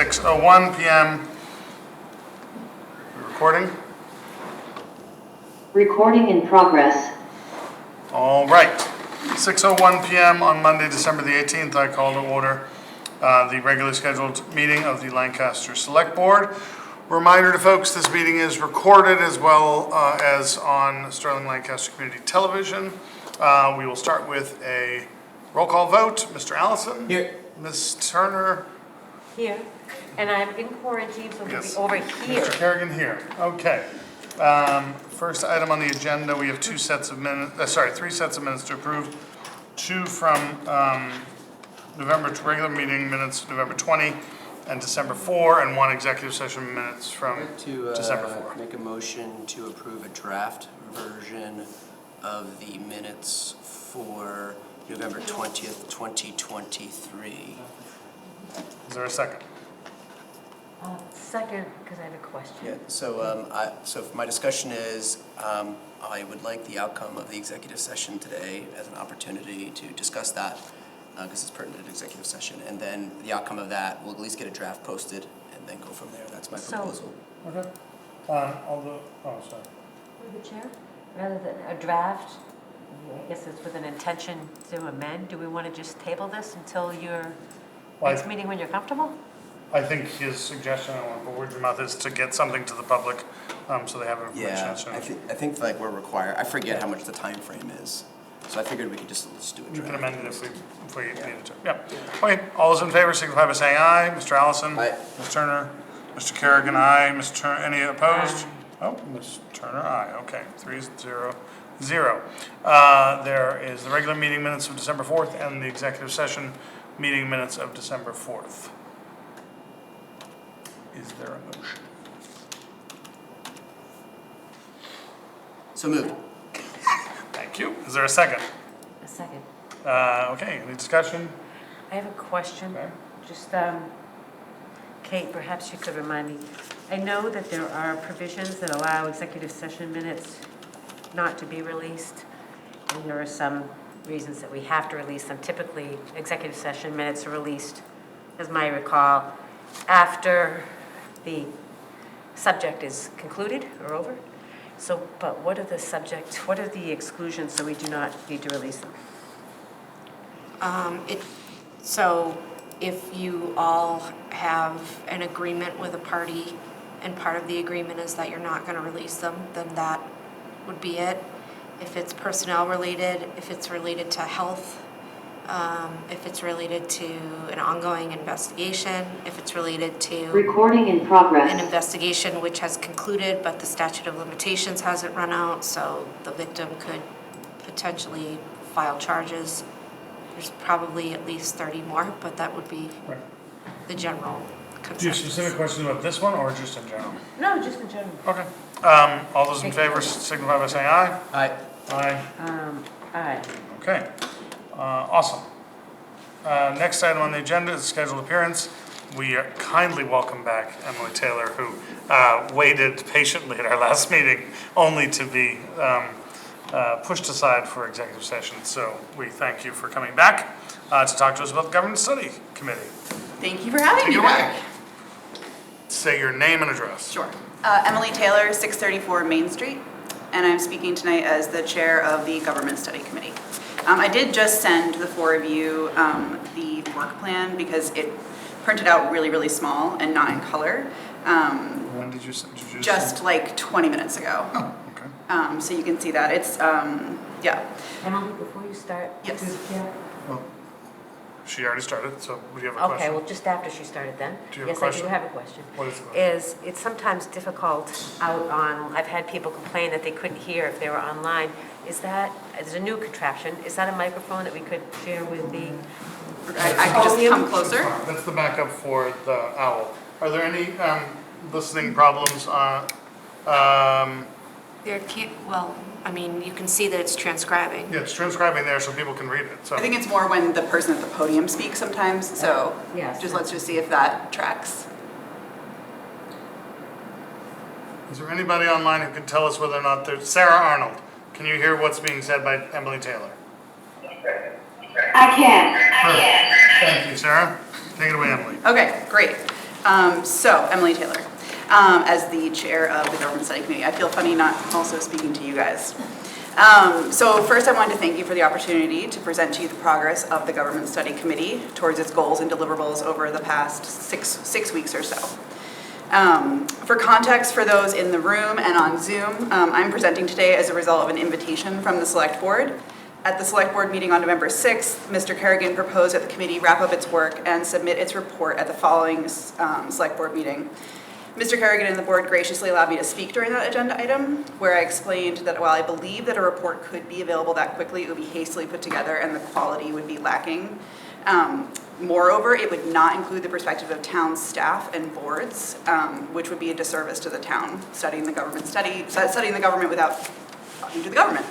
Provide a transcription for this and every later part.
6:01 p.m. Recording? Recording in progress. All right. 6:01 p.m. on Monday, December the 18th, I call to order the regularly scheduled meeting of the Lancaster Select Board. Reminder to folks, this meeting is recorded as well as on Sterling-Lancaster Community Television. We will start with a roll call vote. Mr. Allison? Here. Ms. Turner? Here, and I'm in quarantine, so we'll Yes. be over here. Mr. Kerrigan here. Okay. First item on the agenda, we have three sets of minutes to approve. Two from regular meeting minutes, November 20 and December 4, and one executive session minutes from December 4. Make a motion to approve a draft version of the minutes for November 20th, 2023. Is there a second? Second, because I have a question. Yeah, so my discussion is, I would like the outcome of the executive session today as an opportunity to discuss that, because it's pertinent to executive session, and then the outcome of that, we'll at least get a draft posted, and then go from there. That's my proposal. Okay. Sorry. Through the chair, rather than a draft, I guess it's with an intention to amend, do we want to just table this until your next meeting when you're comfortable? I think his suggestion, I don't want to put words in your mouth, is to get something to the public so they have information. Yeah, I think like we're required, I forget how much the time frame is, so I figured we could just do a We draft. can amend it if we needed to. Yeah. Okay, all those in favor signify by saying aye. Mr. Allison? Aye. Ms. Turner? Mr. Kerrigan, aye. Ms. Turner, any opposed? Oh, Ms. Turner, aye. Okay, 3-0-0. There is the regular meeting minutes of December 4th and the executive session meeting minutes of December 4th. Is there a motion? So moved. Thank you. Is there a second? A second. Okay, any discussion? I have a question. Okay. Just, Kate, perhaps you could remind me. I know that there are provisions that allow executive session minutes not to be released, and there are some reasons that we have to release them. Typically, executive session minutes are released, as I recall, after the subject is concluded or over. So, but what are the exclusions so we do not need to release them? So if you all have an agreement with a party and part of the agreement is that you're not going to release them, then that would be it. If it's personnel related, if it's related to health, if it's related to an ongoing investigation, if it's related to Recording in progress. an investigation which has concluded but the statute of limitations hasn't run out, so the victim could potentially file charges. There's probably at least 30 more, but that would be Right. the general Do you have consensus. specific questions about this one or just in general? No, just in general. Okay. All those in favor signify by saying aye. Aye. Aye. Aye. Okay. Awesome. Next item on the agenda is scheduled appearance. We kindly welcome back Emily Taylor, who waited patiently at our last meeting only to be pushed aside for executive session. So we thank you for coming back to talk to us about the Government Study Committee. Thank you for having Take me it away. back. Say your name and address. Sure. Emily Taylor, 634 Main Street, and I'm speaking tonight as the chair of the Government Study Committee. I did just send the four of you the work plan because it printed out really, really small and not in color. When did you send? Just like 20 minutes ago. Oh, okay. So you can see that. It's, yeah. Emily, before you start. Yes. Well, she already started, so would you have a Okay, question? well, just after she started then. Do you have a Yes, I question? do have a question. What is the question? It's sometimes difficult out on, I've had people complain that they couldn't hear if they were online. Is a new contraption, is that a microphone that we could share with the? I could just come closer. That's the backup for the owl. Are there any listening problems? There can't, well, I mean, you can see that it's transcribing. Yeah, it's transcribing there so people can read it. So I think it's more when the person at the podium speaks sometimes, so Yes. let's just see if that tracks. is there anybody online who can tell us whether or not there's Sarah Arnold? Can you hear what's being said by Emily Taylor? I can. Perfect. Thank you, Sarah. Take it away, Emily. Okay, great. So, Emily Taylor, as the chair of the Government Study Committee. I feel funny not also speaking to you guys. So first I wanted to thank you for the opportunity to present to you the progress of the Government Study Committee towards its goals and deliverables over the past six weeks or so. For context for those in the room and on Zoom, I'm presenting today as a result of an invitation from the Select Board. At the Select Board meeting on November 6th, Mr. Kerrigan proposed that the committee wrap up its work and submit its report at the following Select Board meeting. Mr. Kerrigan and the board graciously allowed me to speak during that agenda item, where I explained that while I believe that a report could be available that quickly, it would be hastily put together and the quality would be lacking. Moreover, it would not include the perspective of town staff and boards, which would be a disservice to the town, studying the government without talking to the government.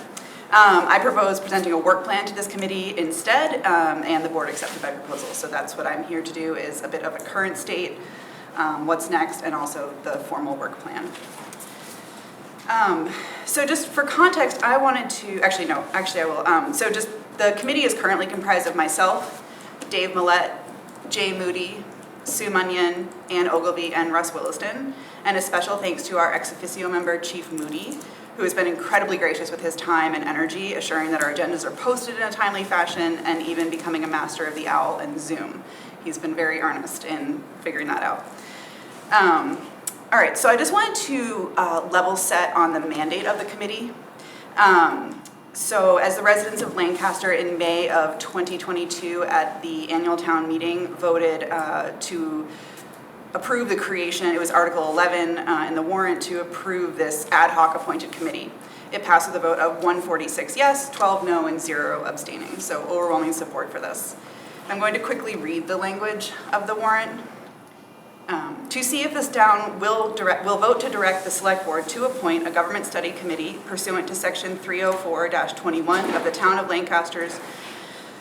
I propose presenting a work plan to this committee instead, and the board accepted my proposal. So that's what I'm here to do, is a bit of a current state, what's next, and also the formal work plan. So just for context, I wanted to, I will. So just the committee is currently comprised of myself, Dave Millett, Jay Moody, Sue Munyon, Ann Ogilvie, and Russ Williston, and a special thanks to our ex officio member, Chief Moody, who has been incredibly gracious with his time and energy, assuring that our agendas are posted in a timely fashion, and even becoming a master of the OWL and Zoom. He's been very earnest in figuring that out. All right, so I just wanted to level set on the mandate of the committee. So as the residents of Lancaster in May of 2022 at the annual town meeting voted to approve the creation, it was Article 11 in the warrant to approve this ad hoc appointed committee. It passed with a vote of 146 yes, 12 no, and 0 abstaining. So overwhelming support for this. I'm going to quickly read the language of the warrant. To see if this town will vote to direct the Select Board to appoint a Government Study Committee pursuant to Section 304-21 of the Town of Lancaster's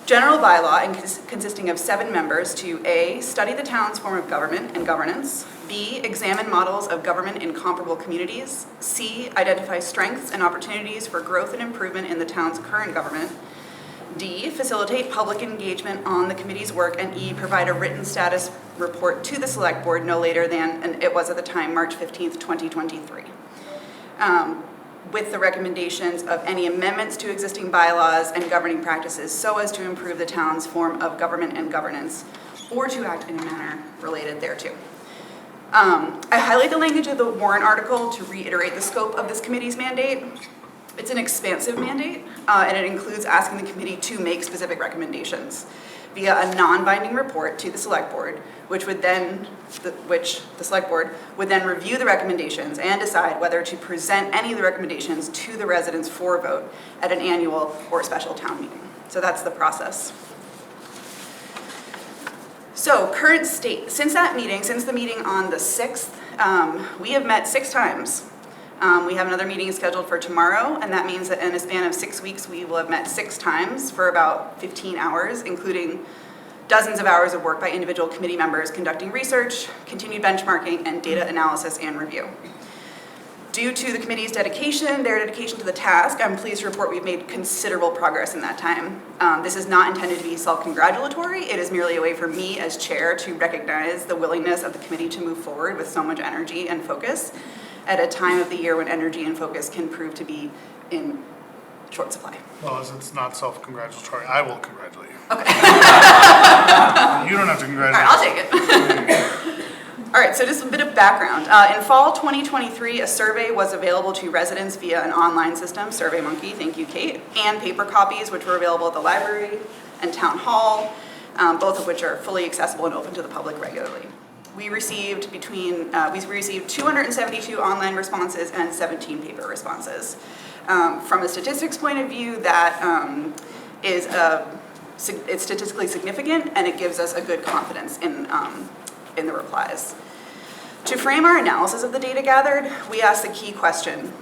General Bylaw, and consisting of 7 members, to A, study the town's form of government and governance, B, examine models of government in comparable communities, C, identify strengths and opportunities for growth and improvement in the town's current government, D, facilitate public engagement on the committee's work, and E, provide a written status report to the Select Board no later than, and it was at the time, March 15th, 2023. With the recommendations of any amendments to existing bylaws and governing practices so as to improve the town's form of government and governance, or to act in a manner related thereto. I highlight the language of the warrant article to reiterate the scope of this committee's mandate. It's an expansive mandate, and it includes asking the committee to make specific recommendations via a non-binding report to the Select Board, which the Select Board would then review the recommendations and decide whether to present any of the recommendations to the residents for vote at an annual or special town meeting. So that's the process. So current state, since the meeting on the 6th, we have met 6 times. We have another meeting scheduled for tomorrow, and that means that in a span of 6 weeks, we will have met 6 times for about 15 hours, including dozens of hours of work by individual committee members conducting research, continued benchmarking, and data analysis and review. Due to the committee's dedication, their dedication to the task, I'm pleased to report we've made considerable progress in that time. This is not intended to be self-congratulatory. It is merely a way for me as chair to recognize the willingness of the committee to move forward with so much energy and focus at a time of the year when energy and focus can prove to be in short supply. Well, as it's not self-congratulatory, I will congratulate you. Okay. You don't have to All congratulate. right, I'll take it. All right, so just a bit of background. In fall 2023, a survey was available to residents via an online system, SurveyMonkey, thank you, Kate, and paper copies, which were available at the library and town hall, both of which are fully accessible and open to the public regularly. We received 272 online responses and 17 paper responses. From a statistics point of view, that it's statistically significant, and it gives us a good confidence in the replies. To frame our analysis of the data gathered, we asked the key question: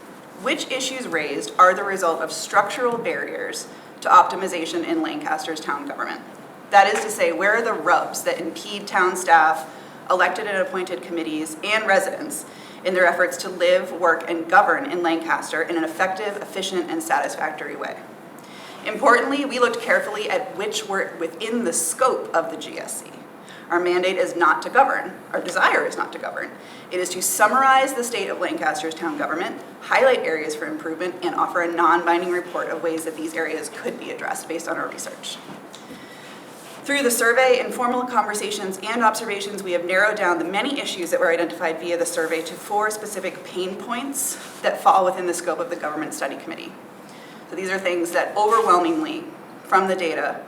which issues raised are the result of structural barriers to optimization in Lancaster's town government? That is to say, where are the rubs that impede town staff, elected and appointed committees, and residents in their efforts to live, work, and govern in Lancaster in an effective, efficient, and satisfactory way? Importantly, we looked carefully at which were within the scope of the GSC, Our mandate is not to govern. Our desire is not to govern. It is to summarize the state of Lancaster's town government, highlight areas for improvement, and offer a non-binding report of ways that these areas could be addressed based on our research. Through the survey, informal conversations, and observations, we have narrowed down the many issues that were identified via the survey to 4 specific pain points that fall within the scope of the Government Study Committee. So these are things that overwhelmingly, from the data,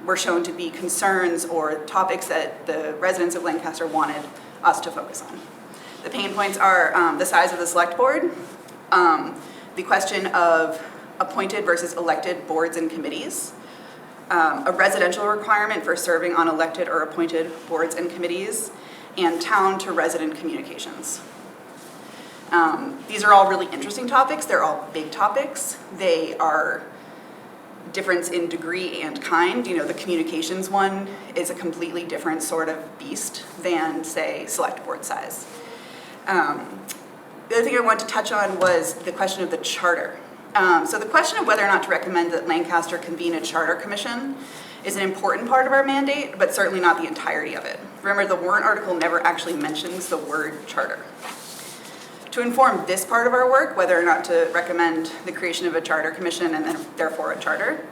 were shown to be concerns or topics that the residents of Lancaster wanted us to focus on. The pain points are the size of the select board, the question of appointed versus elected boards and committees, a residential requirement for serving on elected or appointed boards and committees, and town to resident communications. These are all really interesting topics. They're all big topics. They are difference in degree and kind. You know, the communications one is a completely different sort of beast than, say, select board size. The other thing I wanted to touch on was the question of the charter. So the question of whether or not to recommend that Lancaster convene a charter commission is an important part of our mandate, but certainly not the entirety of it. Remember, the warrant article never actually mentions the word charter. To inform this part of our work, whether or not to recommend the creation of a charter commission and then therefore a charter,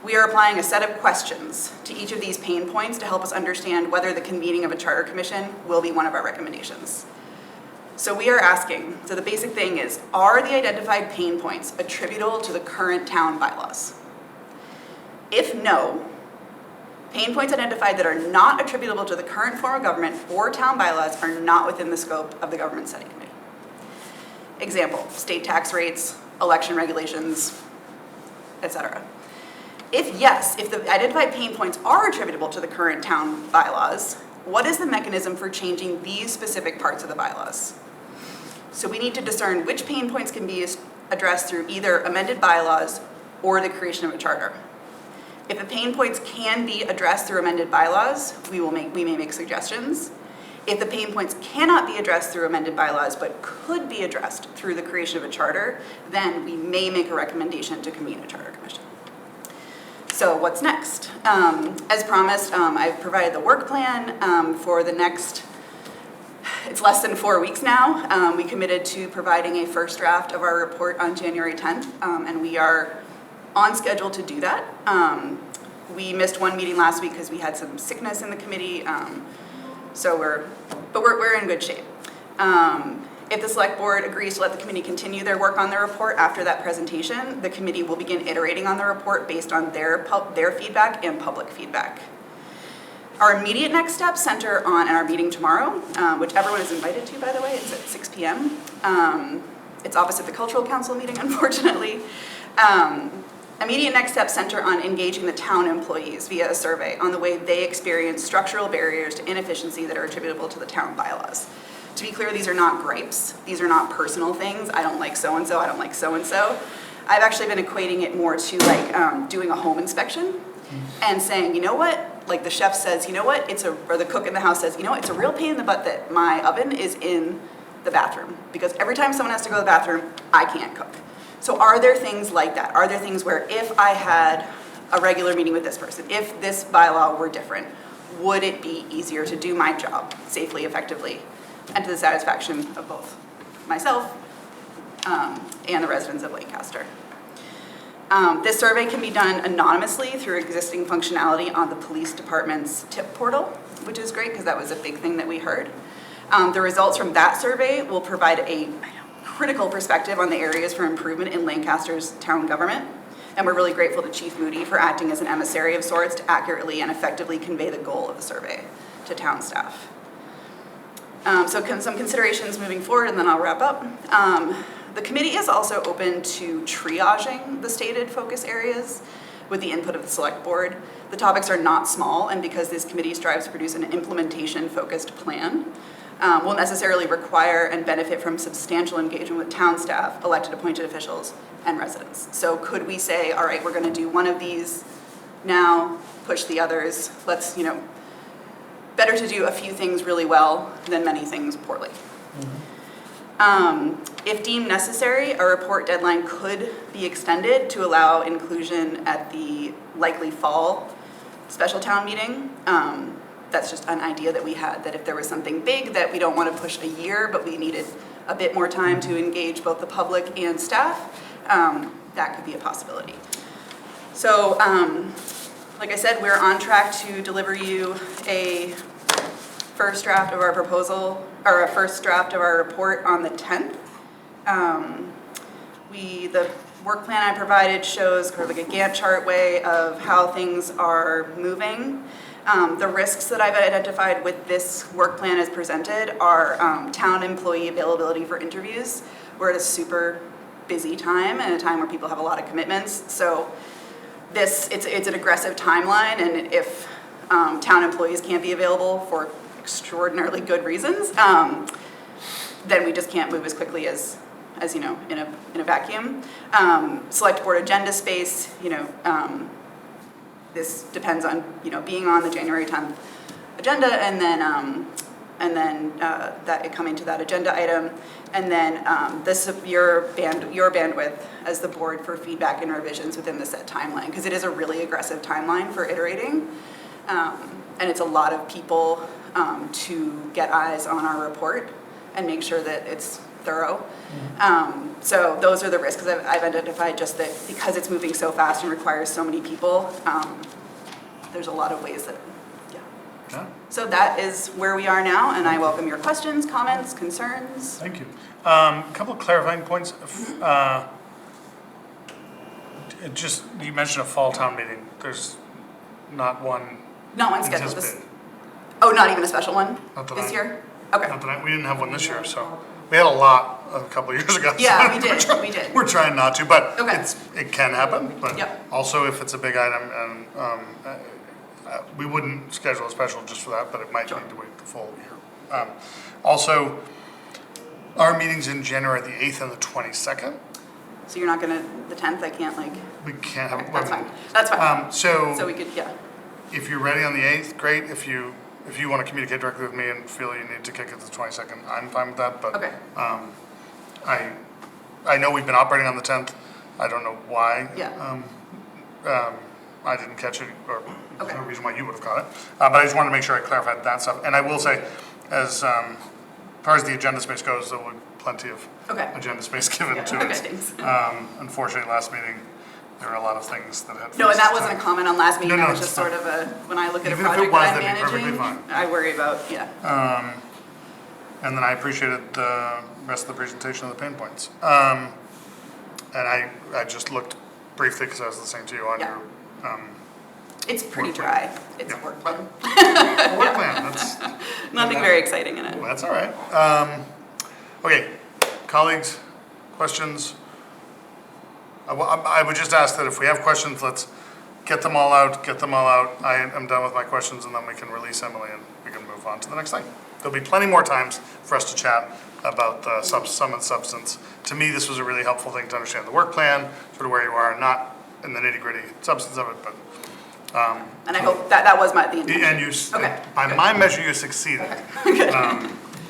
we are applying a set of questions to each of these pain points to help us understand whether the convening of a charter commission will be one of our recommendations. So we are asking, so the basic thing is, are the identified pain points attributable to the current town bylaws? If no, pain points identified that are not attributable to the current form of government or town bylaws are not within the scope of the Government Study Committee. Example, state tax rates, election regulations, etc. If yes, if the identified pain points are attributable to the current town bylaws, what is the mechanism for changing these specific parts of the bylaws? So we need to discern which pain points can be addressed through either amended bylaws or the creation of a charter. If the pain points can be addressed through amended bylaws, we may make suggestions. If the pain points cannot be addressed through amended bylaws but could be addressed through the creation of a charter, then we may make a recommendation to convene a charter commission. So what's next? As promised, I've provided the work plan for the next, it's less than 4 weeks now. We committed to providing a first draft of our report on January 10th, and we are on schedule to do that. We missed one meeting last week because we had some sickness in the committee. So we're in good shape. If the select board agrees to let the committee continue their work on their report after that presentation, the committee will begin iterating on the report based on their feedback and public feedback. Our immediate next steps center on our meeting tomorrow, which everyone is invited to, by the way. It's at 6 p.m. It's opposite the Cultural Council meeting, unfortunately. Immediate next steps center on engaging the town employees via a survey on the way they experience structural barriers to inefficiency that are attributable to the town bylaws. To be clear, these are not gripes. These are not personal things. I don't like so-and-so, I don't like so-and-so. I've actually been equating it more to like doing a home inspection and saying, you know what, like the chef says, you know what, or the cook in the house says, you know what, it's a real pain in the butt that my oven is in the bathroom because every time someone has to go to the bathroom, I can't cook. So are there things like that? Are there things where if I had a regular meeting with this person, if this bylaw were different, would it be easier to do my job safely, effectively, and to the satisfaction of both myself and the residents of Lancaster? This survey can be done anonymously through existing functionality on the police department's tip portal, which is great because that was a big thing that we heard. The results from that survey will provide a critical perspective on the areas for improvement in Lancaster's town government. And we're really grateful to Chief Moody for acting as an emissary of sorts to accurately and effectively convey the goal of the survey to town staff. Some considerations moving forward, and then I'll wrap up. The committee is also open to triaging the stated focus areas with the input of the select board. The topics are not small, and because this committee strives to produce an implementation-focused plan, will necessarily require and benefit from substantial engagement with town staff, elected appointed officials, and residents. So could we say, all right, we're going to do one of these now, push the others, let's, better to do a few things really well than many things poorly. If deemed necessary, a report deadline could be extended to allow inclusion at the likely fall special town meeting. that's just an idea that we had, that if there was something big that we don't want to push a year, but we needed a bit more time to engage both the public and staff, that could be a possibility. So, like I said, we're on track to deliver you a first draft of our proposal, or a first draft of our report on the 10th. The work plan I provided shows kind of like a Gantt chart way of how things are moving. The risks that I've identified with this work plan as presented are town employee availability for interviews. We're at a super busy time and a time where people have a lot of commitments. So it's an aggressive timeline, and if town employees can't be available for extraordinarily good reasons, then we just can't move as quickly as you know, in a vacuum. Select board agenda space, this depends on, being on the January 10th agenda, and then that it coming to that agenda item, and then your bandwidth as the board for feedback and revisions within the set timeline, because it is a really aggressive timeline for iterating, and it's a lot of people to get eyes on our report and make sure that it's thorough. So those are the risks I've identified, just that because it's moving so fast and requires so many people, there's a lot of ways that, Yeah. So that is where we are now, and I welcome your questions, comments, concerns. Thank you. A couple of clarifying points. You mentioned a fall town meeting. There's not one Not one scheduled this, anticipated. oh, not even a special one Not that this I- year? Okay. Not that we didn't have one this year, so we had a lot a couple of years ago. Yeah, we did. We're trying not to, but Okay. it can happen. But Yep. also, if it's a big item, and we wouldn't schedule a special just for that, but it might Sure. need to wait the full year. Also, our meetings in January are the 8th and the 22nd. So you're not gonna, the 10th, I can't We can't have. okay, that's fine, that's fine. So we could, yeah, If you're ready on the 8th, great. If you want to communicate directly with me and feel you need to kick it to the 22nd, I'm fine with that. But okay, I know we've been operating on the 10th. I don't know why. yeah, I didn't catch it, or there's no Okay. reason why you would have caught it. But I just wanted to make sure I clarified that stuff. And I will say, as far as the agenda space goes, there was plenty of okay. agenda space given Yeah, to okay, it. thanks. Unfortunately, last meeting, there were a lot of things that had. No, and that first wasn't a time. comment on last meeting, No, that was it's just sort of when I look at a Even if it project was, that I'm that'd be perfectly managing, fine. I worry about, yeah. And then I appreciated the rest of the presentation of the pain points. And I just looked briefly, because I was listening to you on Yeah. your It's pretty Work plan. dry, it's Yeah. work plan, work plan. That's, nothing very exciting in it. that's all right. Okay, colleagues, questions? I would just ask that if we have questions, let's get them all out. I am done with my questions, and then we can release Emily and we can move on to the next thing. There'll be plenty more times for us to chat about the sum and substance. To me, this was a really helpful thing to understand the work plan, sort of where you are, not in the nitty-gritty substance of it, but. And I hope that was the intention. And Okay, by good. my measure, you succeeded.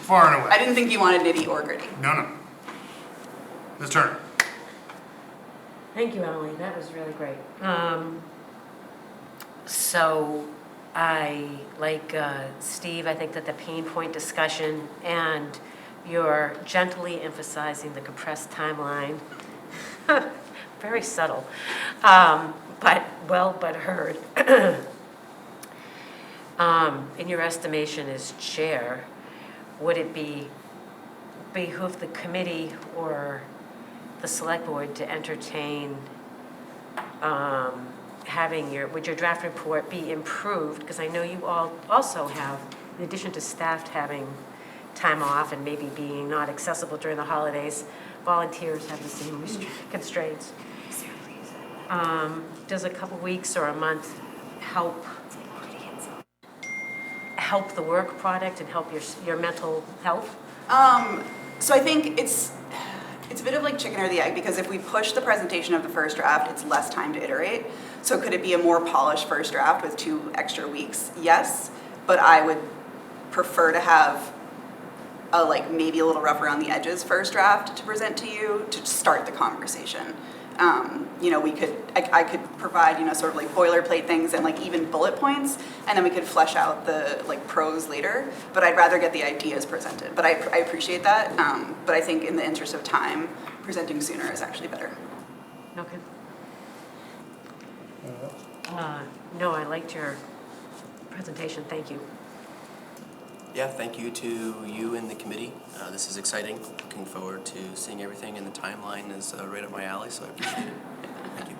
Far and I away. didn't think you wanted nitty or gritty. No. Ms. Turner. Thank you, Emily, that was really great. So I, like Steve, I think that the pain point discussion and you're gently emphasizing the compressed timeline, very subtle, but heard. In your estimation as chair, would it behoove the committee or the select board to entertain would your draft report be improved? Because I know you all also have, in addition to staff having time off and maybe being not accessible during the holidays, volunteers have the same constraints. Does a couple weeks or a month help the work product and help your mental health? So I think it's a bit of like chicken or the egg, because if we push the presentation of the first draft, it's less time to iterate. So could it be a more polished first draft with 2 extra weeks? Yes, but I would prefer to have maybe a little rough around the edges first draft to present to you to start the conversation. You know, I could provide, you know, sort of like boilerplate things and like even bullet points, and then we could flesh out the like pros later, but I'd rather get the ideas presented. But I appreciate that, but I think in the interest of time, presenting sooner is actually better. Okay. No, I liked your presentation, thank you. Yeah, thank you to you and the committee. This is exciting. Looking forward to seeing everything, and the timeline is right up my alley, so I appreciate it. Thank you.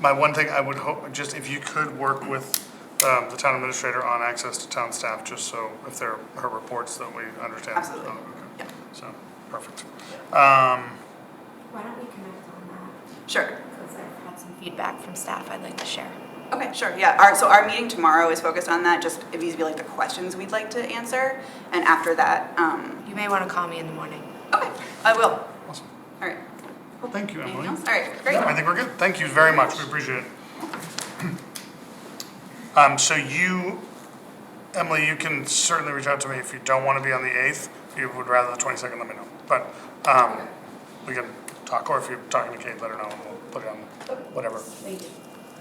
My one thing I would hope, just if you could work with the town administrator on access to town staff, just so if they're her reports that we understand. Absolutely. Oh, okay. Yeah. So, perfect. Why don't we connect on that? Sure. Because I've had some feedback from staff I'd like to share. Okay, sure, yeah. So our meeting tomorrow is focused on that, just if these be like the questions we'd like to answer, and after that, You may want to call me in the morning. okay, I will. Awesome. All right. Well, thank you, Anything Emily. else? All right, great. I think we're good. Thank you very much. We appreciate it. So you, Emily, you can certainly reach out to me if you don't want to be on the 8th. If you would rather the 22nd, let me know. But we can talk, or if you're talking to Kate, let her know, and we'll put it on whatever. Thank you.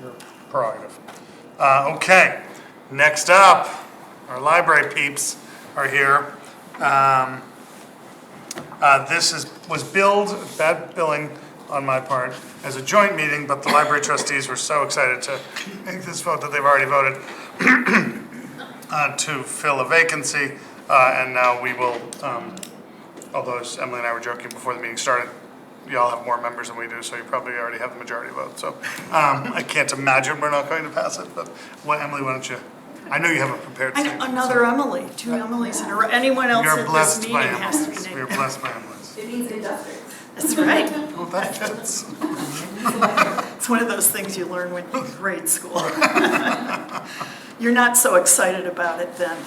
Your prerogative. Okay, next up, our library peeps are here. This was billed, bad billing on my part, as a joint meeting, but the library trustees were so excited to make this vote that they've already voted to fill a vacancy, and now we will, although as Emily and I were joking before the meeting started, you all have more members than we do, so you probably already have the majority vote. So I can't imagine we're not going to pass it, but Emily, why don't you, I know you have a prepared I statement. know, another Emily, two Emilys in a row. Anyone else You're at this blessed meeting by has to be Emily's. We are named. blessed by Emily's. It means industrious. That's right. Oh, that fits. It's one of those things you learn when you're in grade school. You're not so excited about it then.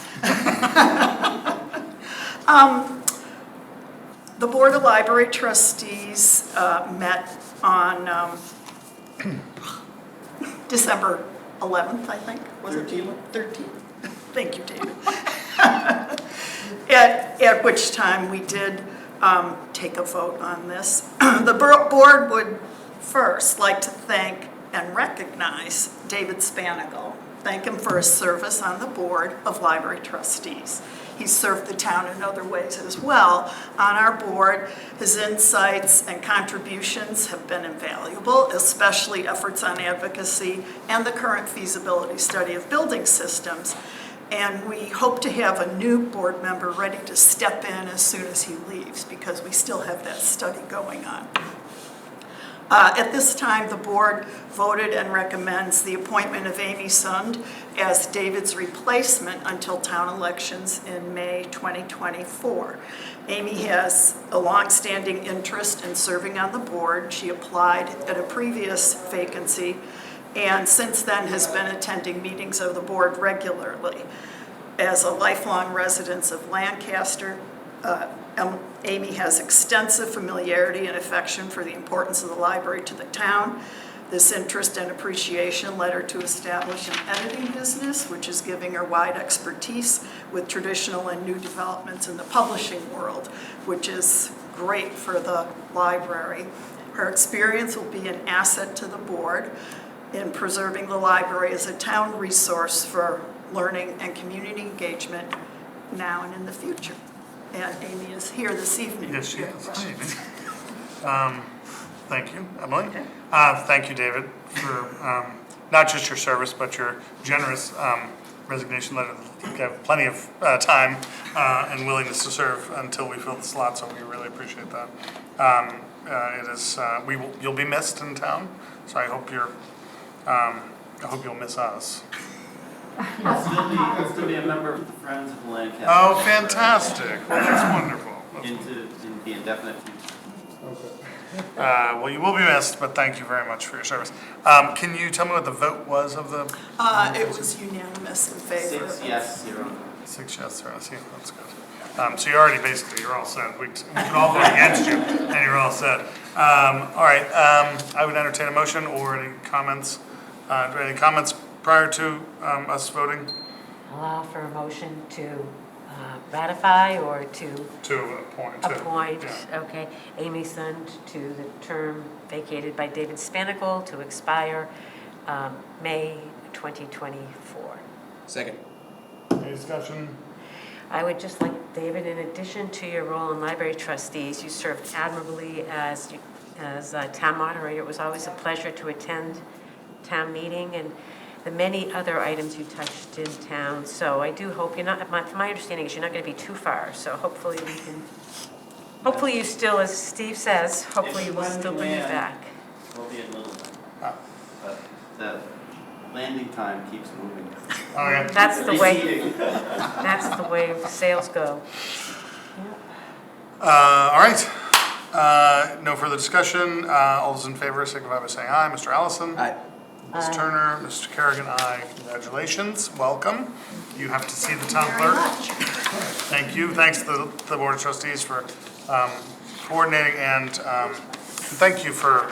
The Board of Library Trustees met on December 11th, I think. Was it 13th? Thank you, David. At which time we did take a vote on this. The board would first like to thank and recognize David Spanigal. Thank him for his service on the Board of Library Trustees. He's served the town in other ways as well. On our board, his insights and contributions have been invaluable, especially efforts on advocacy and the current feasibility study of building systems. And we hope to have a new board member ready to step in as soon as he leaves, because we still have that study going on. At this time, the board voted and recommends the appointment of Amy Sund as David's replacement until town elections in May 2024. Amy has a longstanding interest in serving on the board. She applied at a previous vacancy and since then has been attending meetings of the board regularly. As a lifelong resident of Lancaster, Amy has extensive familiarity and affection for the importance of the library to the town. This interest and appreciation led her to establish an editing business, which is giving her wide expertise with traditional and new developments in the publishing world, which is great for the library. Her experience will be an asset to the board in preserving the library as a town resource for learning and community engagement now and in the future. And Amy is here this evening. Yes, she if you have is. questions. Thank you, Emily. Okay. Thank you, David, for not just your service, but your generous resignation letter. You have plenty of time and willingness to serve until we fill the slot, so we really appreciate that. It is, you'll be missed in town, so I hope you'll miss us. I'll still be a member of the Friends of Lancaster. Oh, fantastic. Well, that's wonderful. Into the indefinite future. Well, you will be missed, but thank you very much for your service. Can you tell me what the vote was of the? It was unanimous in favor. 6 yes, 0 no. 6 yes, 0 no. That's good. So you're already you're all set. We can all vote against you, and you're all set. All right, I would entertain a motion or any comments. Any comments prior to us voting? I'll offer a motion to ratify or to To appoint. appoint, Yeah. okay, Amy Sund to the term vacated by David Spanicle to expire May 2024. Second. Any discussion? I would just like, David, in addition to your role in library trustees, you served admirably as town moderator. It was always a pleasure to attend town meeting and the many other items you touched in town. So I do hope you're not, my understanding is you're not going to be too far. So hopefully we can, hopefully you still, as Steve says, hopefully you will still bring it back. We'll be in Littleton, Oh, but the landing time keeps moving. okay. That's the way, Receding. that's the way sales go. All right. No further discussion. All those in favor signify by saying aye. Mr. Allison? Aye. Ms. Turner? Mr. Kerrigan? Aye. Congratulations. Welcome. You have to see the town clerk. Thank you. Thanks to the Board of Trustees for coordinating and thank you for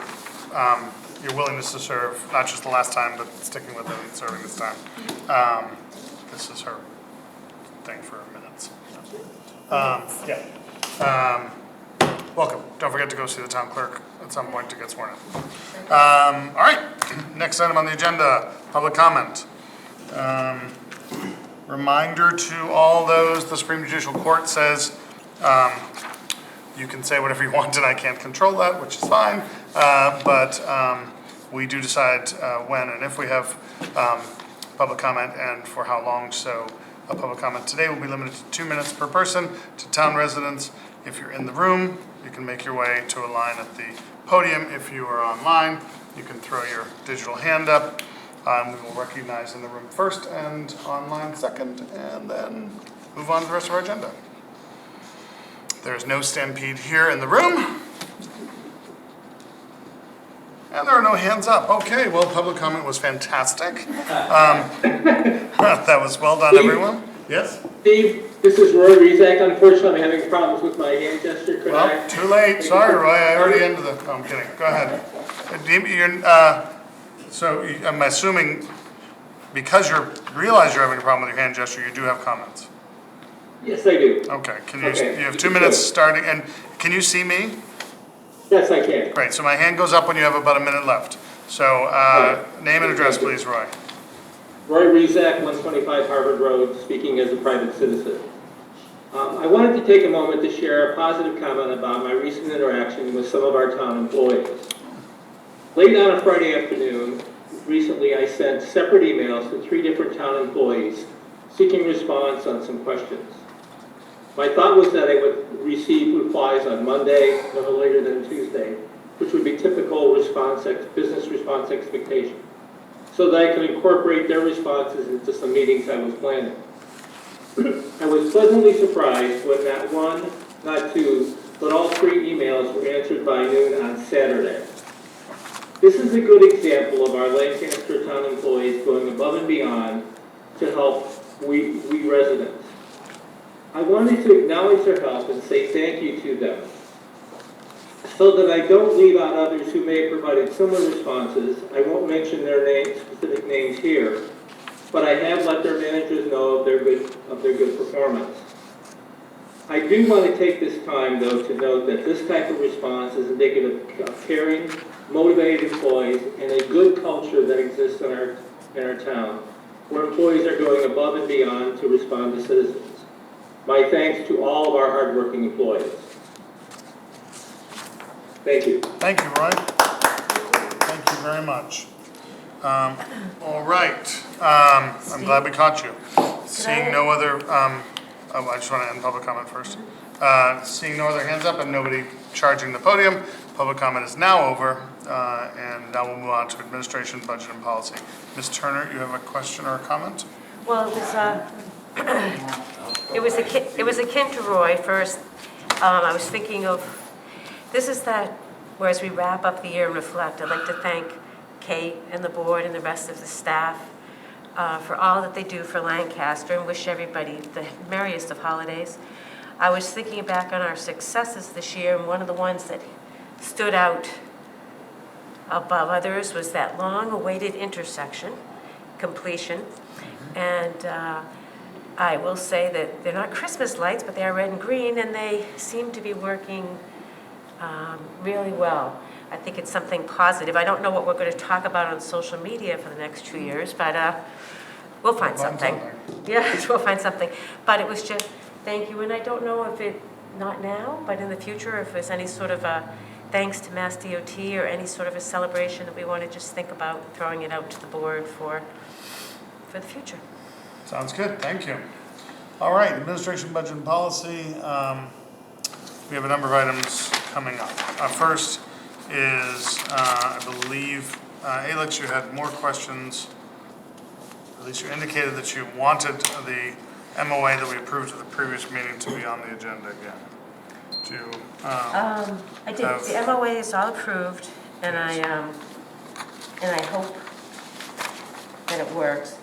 your willingness to serve, not just the last time, but sticking with it and serving this time. This is her thing for minutes. Yeah. Welcome. Don't forget to go see the town clerk at some point to get sworn in. All right, next item on the agenda, public comment. Reminder to all those, the Supreme Judicial Court says you can say whatever you want and I can't control that, which is fine. But we do decide when and if we have public comment and for how long. So a public comment today will be limited to 2 minutes per person to town residents. If you're in the room, you can make your way to a line at the podium. If you are online, you can throw your digital hand up. We will recognize in the room first and online second, and then move on to the rest of our agenda. There's no stampede here in the room. And there are no hands up. Okay, well, public comment was fantastic. That was well done, everyone. Yes? Steve, this is Roy Rezak. Unfortunately, I'm having problems with my hand gesture. Could Well, I? too late. Sorry, Roy. I already ended the, no, I'm kidding. Go ahead. So I'm assuming because you realize you're having a problem with your hand gesture, you do have comments. Yes, I do. Okay, Okay. you have 2 minutes starting, and can you see me? Yes, I can. Great, so my hand goes up when you have about a minute left. So, name and address, please, Roy. Roy Rezak, 125 Harvard Road, speaking as a private citizen. I wanted to take a moment to share a positive comment about my recent interaction with some of our town employees. Late on a Friday afternoon, recently I sent separate emails to 3 different town employees seeking response on some questions. My thought was that I would receive replies on Monday, no later than Tuesday, which would be typical business response expectation, so that I could incorporate their responses into some meetings I was planning. I was pleasantly surprised when not 1, not 2, but all 3 emails were answered by noon on Saturday. This is a good example of our Lancaster town employees going above and beyond to help we residents. I wanted to acknowledge their help and say thank you to them, so that I don't leave out others who may have provided similar responses. I won't mention their specific names here, but I have let their managers know of their good performance. I do want to take this time, though, to note that this type of response is indicative of caring, motivated employees and a good culture that exists in our town, where employees are going above and beyond to respond to citizens. My thanks to all of our hardworking employees. Thank you. Thank you, Roy. Thank you very much. All right, I'm glad we caught you. Seeing no other, I just want to end public comment first. Seeing no other hands up and nobody charging the podium, public comment is now over, and now we'll move on to administration, budget, and policy. Ms. Turner, you have a question or a comment? Well, it was akin to Roy first. I was thinking of, this is that, whereas we wrap up the year and reflect, I'd like to thank Kate and the board and the rest of the staff for all that they do for Lancaster and wish everybody the merriest of holidays. I was thinking back on our successes this year, and one of the ones that stood out above others was that long-awaited intersection completion. And I will say that they're not Christmas lights, but they are red and green, and they seem to be working really well. I think it's something positive. I don't know what we're going to talk about on social media for the next 2 years, but we'll find something. Yes, we'll find something. But it was just, thank you, and I don't know if it, not now, but in the future, if there's any sort of a thanks to Mass DOT or any sort of a celebration that we want to just think about throwing it out to the board for the future. Sounds good, thank you. All right, administration, budget, and policy. We have a number of items coming up. First is, I believe, Alex, you had more questions. At least you indicated that you wanted the MOA that we approved at the previous meeting to be on the agenda again. I did, the MOA is all approved, and I hope that it works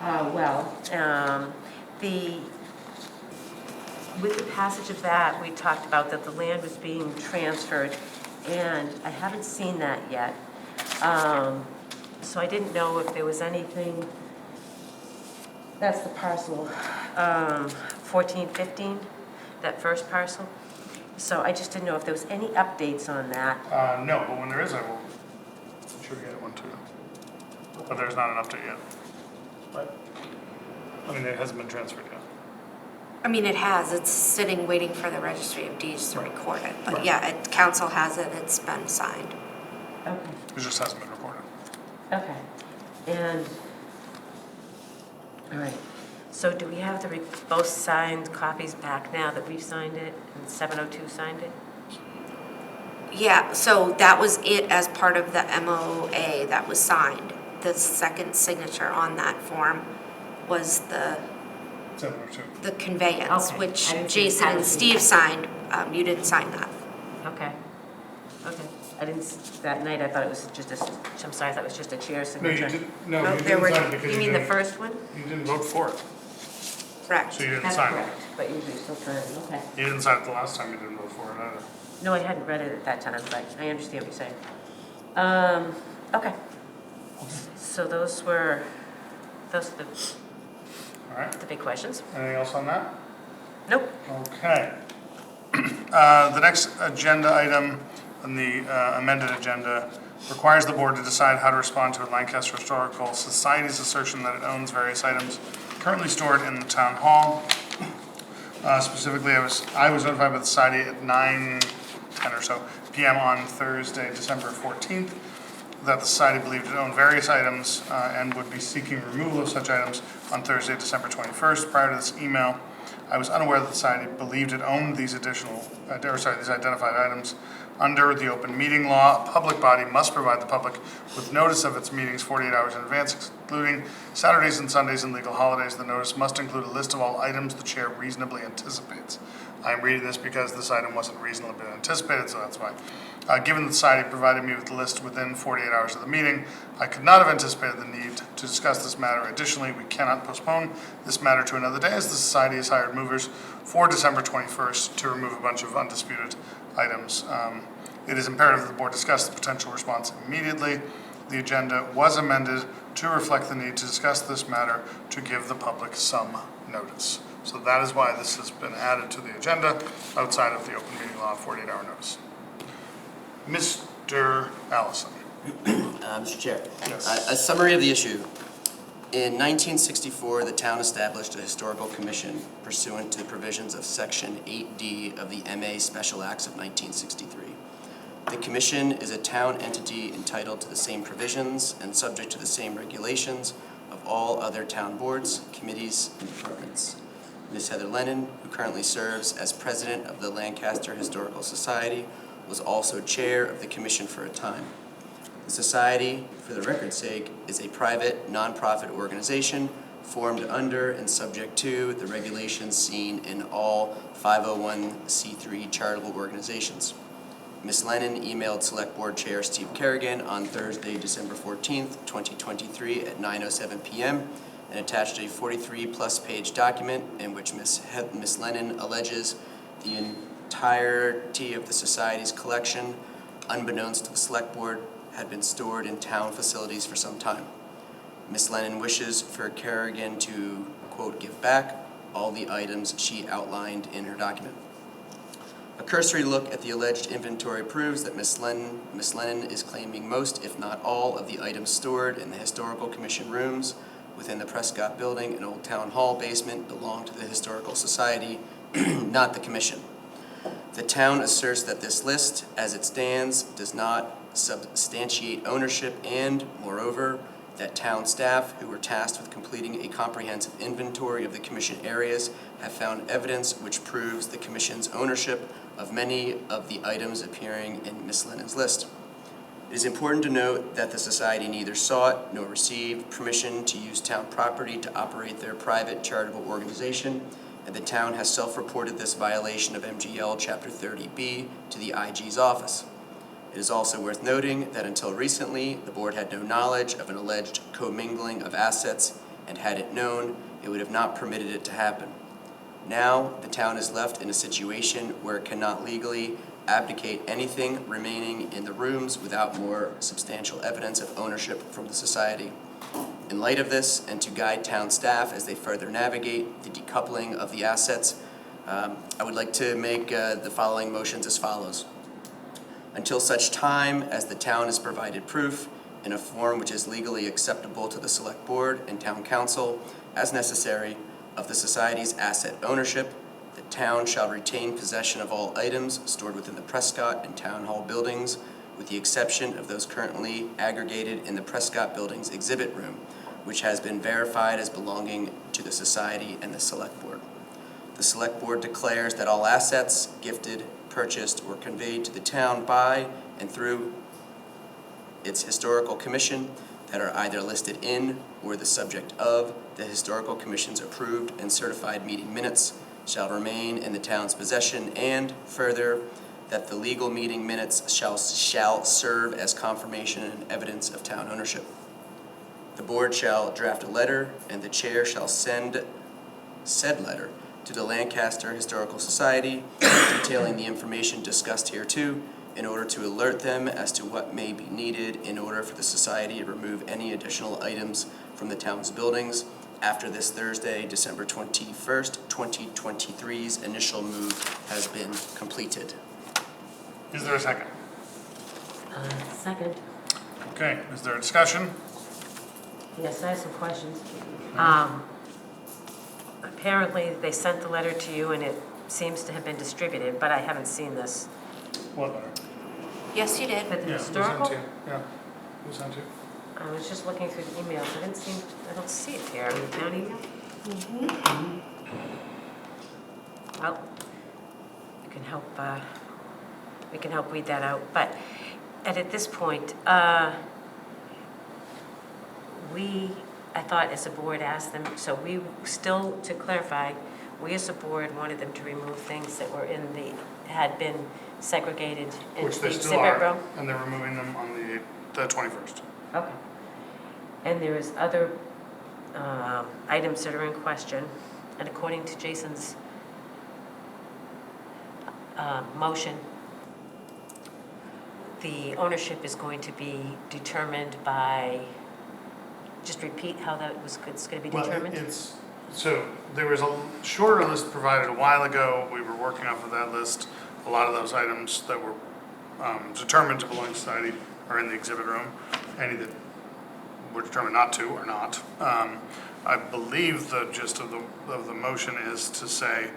well. With the passage of that, we talked about that the land was being transferred, and I haven't seen that yet. So I didn't know if there was anything, that's the parcel, 1415, that first parcel. So I just didn't know if there was any updates on that. No, but when there is, I will sure get one too. But there's not an update yet. But, I mean, it hasn't been transferred yet. I mean, it has, it's sitting waiting for the registry of deeds to record it. But Right. yeah, council has it, it's been signed. Okay, It just hasn't been recorded. okay. And, all right. So do we have both signed copies back now that we've signed it and 702 signed it? Yeah, so that was it as part of the MOA that was signed. The second signature on that form was the 702. conveyance, Okay. which I didn't see- Jason and Steve signed. You didn't sign that. Okay, okay. I didn't, that night I thought it was just I'm sorry, I thought it was just a chair No, signature. you didn't, no, No, you there didn't were- sign it because You mean the didn't- first one? You didn't vote for it, Correct. so you didn't That's sign it. correct, but usually still sign it, okay. You didn't sign it the last time you didn't vote for it either. No, I hadn't read it at that time, but I understand what you're saying. Okay. So those were the All right, big questions. anything else on that? Nope. Okay. The next agenda item on the amended agenda requires the board to decide how to respond to Lancaster Historical Society's assertion that it owns various items currently stored in the town hall. Specifically, I was notified by the society at 9:10 or so p.m. on Thursday, December 14th, that the society believed it owned various items and would be seeking removal of such items on Thursday, December 21st. Prior to this email, I was unaware that the society believed it owned these these identified items. Under the open meeting law, a public body must provide the public with notice of its meetings 48 hours in advance, excluding Saturdays and Sundays and legal holidays. The notice must include a list of all items the chair reasonably anticipates. I'm reading this because this item wasn't reasonably anticipated, so that's why. Given that the society provided me with the list within 48 hours of the meeting, I could not have anticipated the need to discuss this matter. Additionally, we cannot postpone this matter to another day as the society has hired movers for December 21st to remove a bunch of undisputed items. It is imperative that the board discuss the potential response immediately. The agenda was amended to reflect the need to discuss this matter to give the public some notice. So that is why this has been added to the agenda outside of the open meeting law 48-hour notice. Mr. Allison. Mr. Chair. Yes. A summary of the issue. In 1964, the town established a historical commission pursuant to the provisions of Section 8D of the MA Special Acts of 1963. The commission is a town entity entitled to the same provisions and subject to the same regulations of all other town boards, committees, and departments. Ms. Heather Lennon, who currently serves as president of the Lancaster Historical Society, was also chair of the commission for a time. The society, for the record's sake, is a private, nonprofit organization formed under and subject to the regulations seen in all 501c3 charitable organizations. Ms. Lennon emailed Select Board Chair Steve Kerrigan on Thursday, December 14th, 2023 at 9:07 p.m. and attached a 43-plus page document in which Ms. Lennon alleges the entirety of the society's collection, unbeknownst to the Select Board, had been stored in town facilities for some time. Ms. Lennon wishes for Kerrigan to, quote, give back, all the items she outlined in her document. A cursory look at the alleged inventory proves that Ms. Lennon is claiming most, if not all, of the items stored in the Historical Commission rooms within the Prescott Building and Old Town Hall basement belong to the Historical Society, not the Commission. The town asserts that this list, as it stands, does not substantiate ownership and, moreover, that town staff who were tasked with completing a comprehensive inventory of the Commission areas have found evidence which proves the Commission's ownership of many of the items appearing in Ms. Lennon's list. It is important to note that the Society neither sought nor received permission to use town property to operate their private charitable organization, and the town has self-reported this violation of MGL Chapter 30B to the IG's office. It is also worth noting that until recently, the board had no knowledge of an alleged commingling of assets, and had it known, it would have not permitted it to happen. Now, the town is left in a situation where it cannot legally abdicate anything remaining in the rooms without more substantial evidence of ownership from the Society. In light of this, and to guide town staff as they further navigate the decoupling of the assets, I would like to make the following motions as follows. Until such time as the town is provided proof in a form which is legally acceptable to the Select Board and Town Council as necessary of the Society's asset ownership, the town shall retain possession of all items stored within the Prescott and Town Hall buildings, with the exception of those currently aggregated in the Prescott Building's exhibit room, which has been verified as belonging to the Society and the Select Board. The Select Board declares that all assets gifted, purchased, or conveyed to the town by and through its Historical Commission that are either listed in or the subject of the Historical Commission's approved and certified meeting minutes shall remain in the town's possession, and further, that the legal meeting minutes shall serve as confirmation and evidence of town ownership. The board shall draft a letter, and the chair shall send said letter to the Lancaster Historical Society detailing the information discussed hereto, in order to alert them as to what may be needed in order for the Society to remove any additional items from the town's buildings after this Thursday, December 21st, 2023's initial move has been completed. Is there a second? Second. Okay, is there a discussion? Yes, I have some questions. Apparently, they sent the letter to you and it seems to have been distributed, but I haven't seen this. What letter? Yes, you did. But the Yeah, who sent historical, you? Yeah, who sent you? I was just looking through the emails. I don't see it here. In the town email? Well, you can help, we can help weed that out. But at this point, I thought as a board asked them, so we still, to clarify, we as a board wanted them to remove things that were had been segregated in Which the they still exhibit are, room. and they're removing them on the 21st. Okay. And there is other items that are in question, and according to Jason's motion, the ownership is going to be determined by, just repeat how it's going to be determined? Well, so there was a shorter list provided a while ago. We were working off of that list. A lot of those items that were determined to belong to society are in the exhibit room. Any that were determined not to are not. I believe the gist of the motion is to say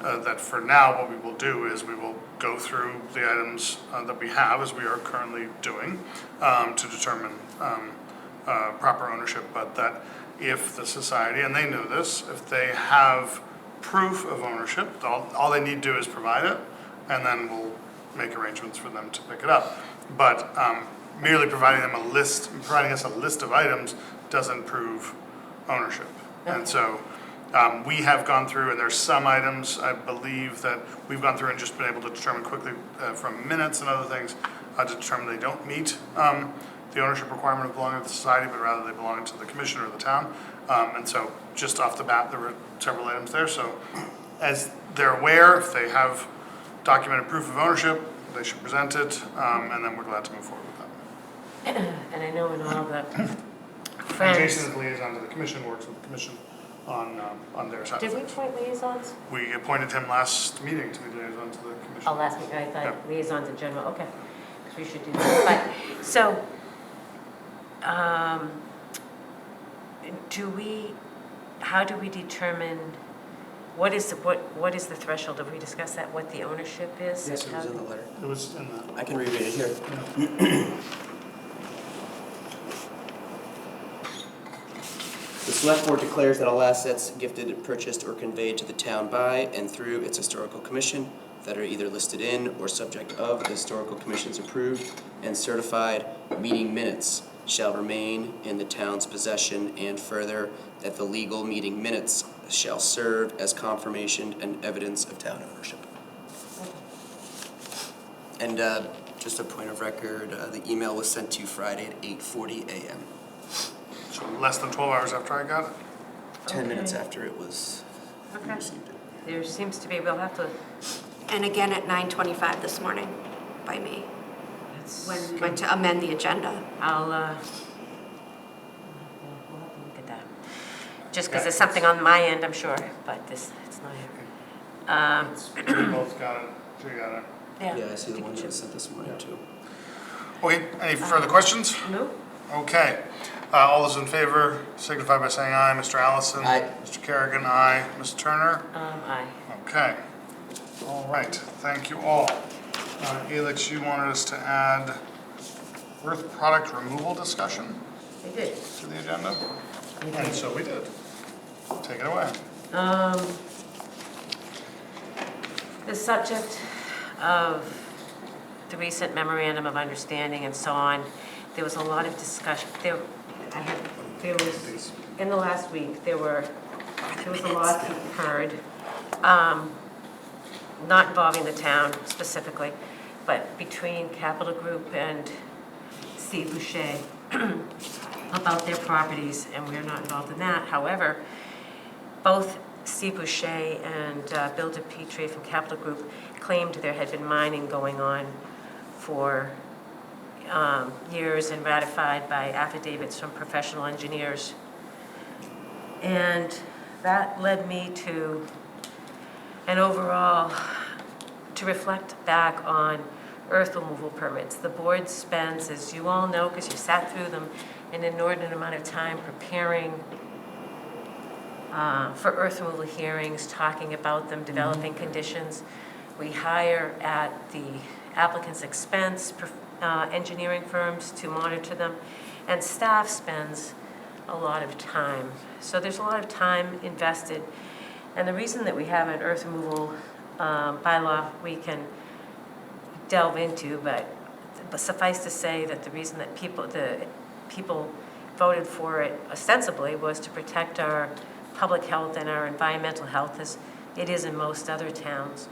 that for now what we will do is we will go through the items that we have, as we are currently doing, to determine proper ownership, but that if the society, and they know this, if they have proof of ownership, all they need to do is provide it, and then we'll make arrangements for them to pick it up. But merely providing us a list of items doesn't prove ownership. Okay. And so we have gone through, and there's some items, I believe, that we've gone through and just been able to determine quickly from minutes and other things, to determine they don't meet the ownership requirement of belonging to the society, but rather they belong to the commission or the town. And so just off the bat, there were several items there. So as they're aware, if they have documented proof of ownership, they should present it, and then we're glad to move forward with that. And I know in all the And friends, Jason is liaison to the commission, works with the commission on their side. Did we appoint liaisons? We appointed him last meeting to be liaison to the commission. Oh, last week, I Yeah. thought liaisons in general, okay. Because we should do that. But, so, how do we determine, what is the threshold? Have we discussed that, what the ownership is? Yes, it was in the letter. It was in the, I can reread it here. The select board declares that all assets gifted, purchased, or conveyed to the town by and through its historical commission that are either listed in or subject of the historical commission's approved and certified meeting minutes shall remain in the town's possession, and further, that the legal meeting minutes shall serve as confirmation and evidence of town ownership. And just a point of record, the email was sent to you Friday at 8:40 a.m. so less than 12 hours after I got it. 10 minutes Okay. after it was Okay. received. There seems to be, we'll have to, And again at 9:25 this morning by me, it's, when we went to amend the agenda. I'll, we'll have to look at that. Just because there's something on my end, I'm sure, but it's not here. We both got it, so you got it. Yeah, I see the think one it that was should- sent this morning too. Okay, any further questions? No? Okay, all those in favor signify by saying aye. Mr. Allison? Aye. Mr. Kerrigan, aye. Ms. Turner? Aye. Okay, all right, thank you all. Elix, you wanted us to add earth product removal discussion They did. to the agenda? They And did. so we did. Take it away. The subject of the recent memorandum of understanding and so on, there was a lot of discussion, there was, in the last week, there was a lawsuit heard, not involving the town specifically, but between Capital Group and C. Boucher about their properties, and we're not involved in that. However, both C. Boucher and Bill DePietri from Capital Group claimed there had been mining going on for years and ratified by affidavits from professional engineers. And that led me to an overall, to reflect back on earth removal permits. The board spends, as you all know, because you sat through them, an inordinate amount of time preparing for earth removal hearings, talking about them, developing conditions. We hire at the applicant's expense engineering firms to monitor them, and staff spends a lot of time. So there's a lot of time invested. And the reason that we have an earth removal bylaw we can delve into, but suffice to say that the reason that the people voted for it ostensibly was to protect our public health and our environmental health, as it is in most other towns.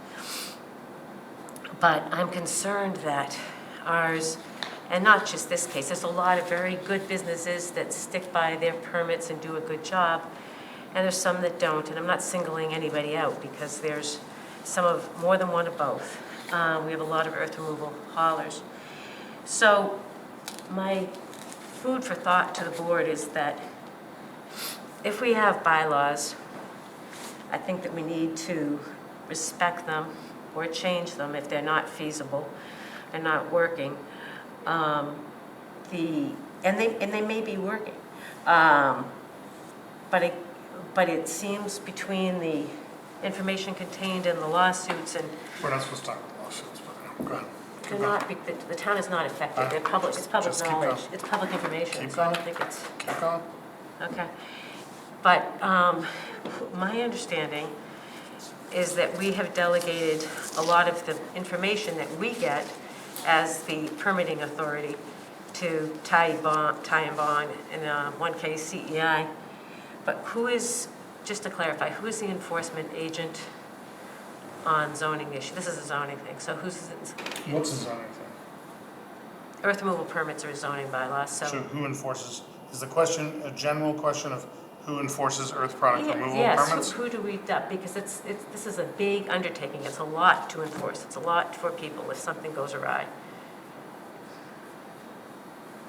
But I'm concerned that ours, and not just this case, there's a lot of very good businesses that stick by their permits and do a good job, and there's some that don't, and I'm not singling anybody out because there's more than one of both. We have a lot of earth removal haulers. So my food for thought to the board is that if we have bylaws, I think that we need to respect them or change them if they're not feasible and not working. And they may be working. But it seems between the information contained in the lawsuits and We're not supposed to talk about lawsuits, but go ahead. they're not, the town is not affected. They're public, it's public Just keep knowledge. going. It's public information, Keep so I don't going. think it's. Keep going. Okay. But my understanding is that we have delegated a lot of the information that we get as the permitting authority to Ty and Bond, in one case CEI. But who is, just to clarify, who is the enforcement agent on zoning issue? This is a zoning thing, so who's, What's the zoning thing? earth removal permits are a zoning bylaw, So so. who enforces, is the question a general question of who enforces earth product removal Yes, permits? who do we, because this is a big undertaking, it's a lot to enforce, it's a lot for people if something goes awry.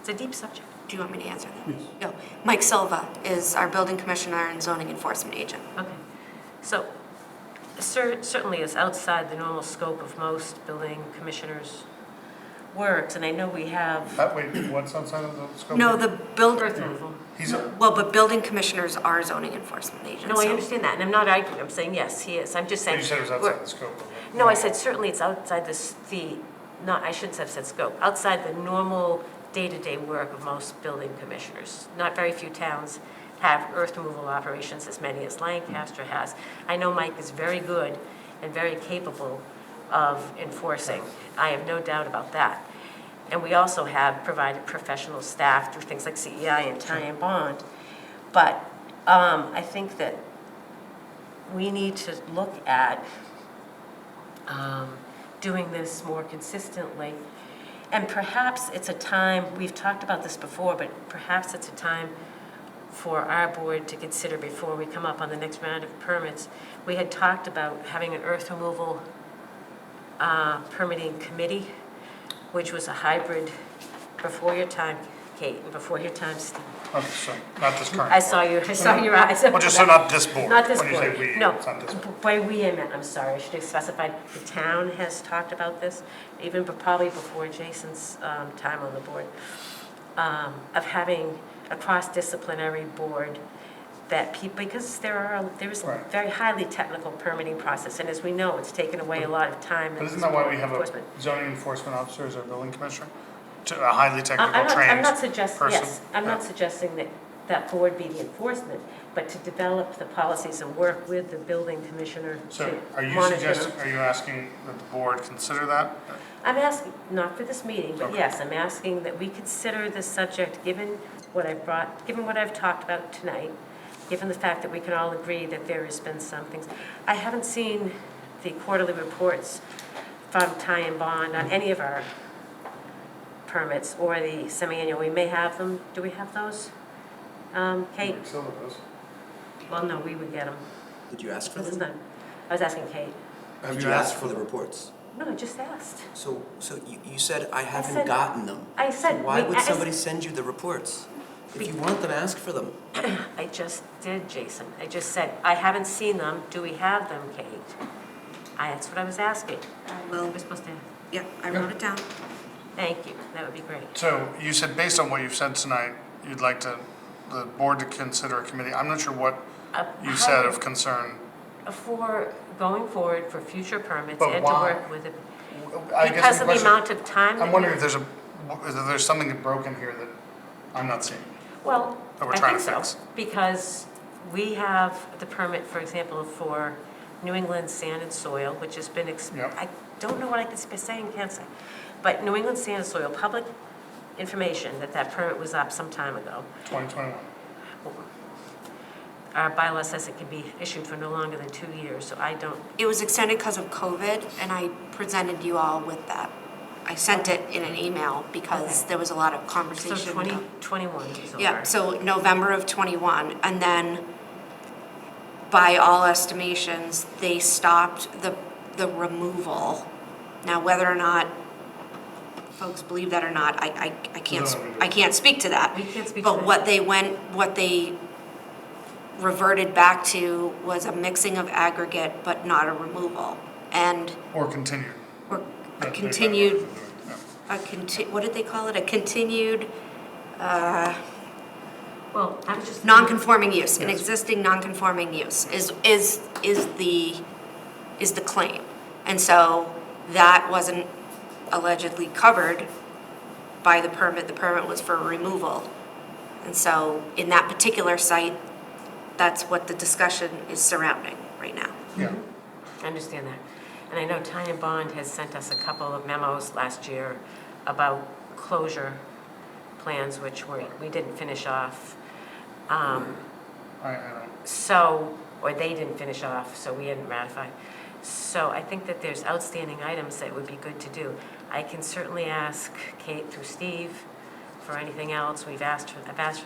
It's a deep subject. do you want me to answer that? No. Mike Silva is our building commissioner and zoning enforcement agent. Okay. So certainly it's outside the normal scope of most building commissioners' works, and I know we have Wait, what's outside of the scope? No, the builder, earth removal. He's a, well, but building commissioners are zoning enforcement agents. No, I so- understand that, and I'm not arguing, I'm saying, yes, he is. I'm just saying. you said it was we're- outside the scope of it. No, I said certainly it's outside I shouldn't have said scope, outside the normal day-to-day work of most building commissioners. Not very few towns have earth removal operations as many as Lancaster has. I know Mike is very good and very capable of enforcing. I have no doubt about that. And we also have provided professional staff through things like CEI and tie and bond. But I think that we need to look at doing this more consistently. And perhaps it's a time, we've talked about this before, but perhaps it's a time for our board to consider before we come up on the next round of permits. We had talked about having an earth removal permitting committee, which was a hybrid before your time, Kate, and before your time, Steve. Okay, so not this current. I saw your eyes. Well, just so not this board. Not this When you board, say we, no. it's not this board. By we, I meant, I'm sorry, I should have specified, the town has talked about this, even probably before Jason's time on the board, of having a cross-disciplinary board that people, because there is a Right. very highly technical permitting process, and as we know, it's taken away a lot of time. But in isn't that why we have a enforcement. zoning enforcement officer as our building commissioner? To a highly technical I'm trained not suggesting, person? yes, I'm not Yeah. suggesting that that board be the enforcement, but to develop the policies and work with the building commissioner So to are you monitor suggesting, them. are you asking that the board consider that? I'm asking, not for this meeting, but Okay. yes, I'm asking that we consider this subject, given what I've talked about tonight, given the fact that we can all agree that there has been some things. I haven't seen the quarterly reports from Tie and Bond on any of our permits or the semi-annual. We may have them. Do we have those? Kate? Silver does. Well, no, we would get them. Did you ask for This is them? not, I was asking Kate. Have Did you you ask asked for the reports? No, I just asked. So you said I haven't said- gotten them. I said So why we- would I- somebody send you the reports? If you want them, ask for them. I just did, Jason. I just said, I haven't seen them. Do we have them, Kate? That's what I was asking. Well, We're supposed to, yeah, I wrote it down. thank you. That would be great. So you said, based on what you've said tonight, you'd like the board to consider a committee. I'm not sure what you said of concern. For going forward for future permits But and to why? work with it. I guess Because my of the question- amount of time. I'm that wondering we- if there's something broken here that I'm not seeing. Well, that we're I trying think to so, fix. because we have the permit, for example, for New England Sand and Soil, which has been, Yep. I don't know what I could be saying, can't say. But New England Sand and Soil, public information that permit was up some time ago. 2021. Our bylaw says it can be issued for no longer than 2 years, so I don't, It was extended because of COVID, and I presented you all with that. I sent it in an email because Okay. there was a lot of so conversation. 2021 is over. Yeah, so November of '21, and then by all estimations, they stopped the removal. Now, whether or not folks believe that or not, I can't speak to that. We can't speak to But that. what they reverted back to was a mixing of aggregate, but not a removal. And Or continued. or Yeah. what did they call it? A continued Well, I was just. non-conforming use, an Yes. existing non-conforming use is the claim. And so that wasn't allegedly covered by the permit. The permit was for removal. And so in that particular site, that's what the discussion is surrounding right now. Yeah. I understand that. And I know Ty and Bond has sent us a couple of memos last year about closure plans, which we didn't finish off. I don't. So, or they didn't finish off, so we hadn't ratified. So I think that there's outstanding items that would be good to do. I can certainly ask Kate through Steve for anything else. I've asked for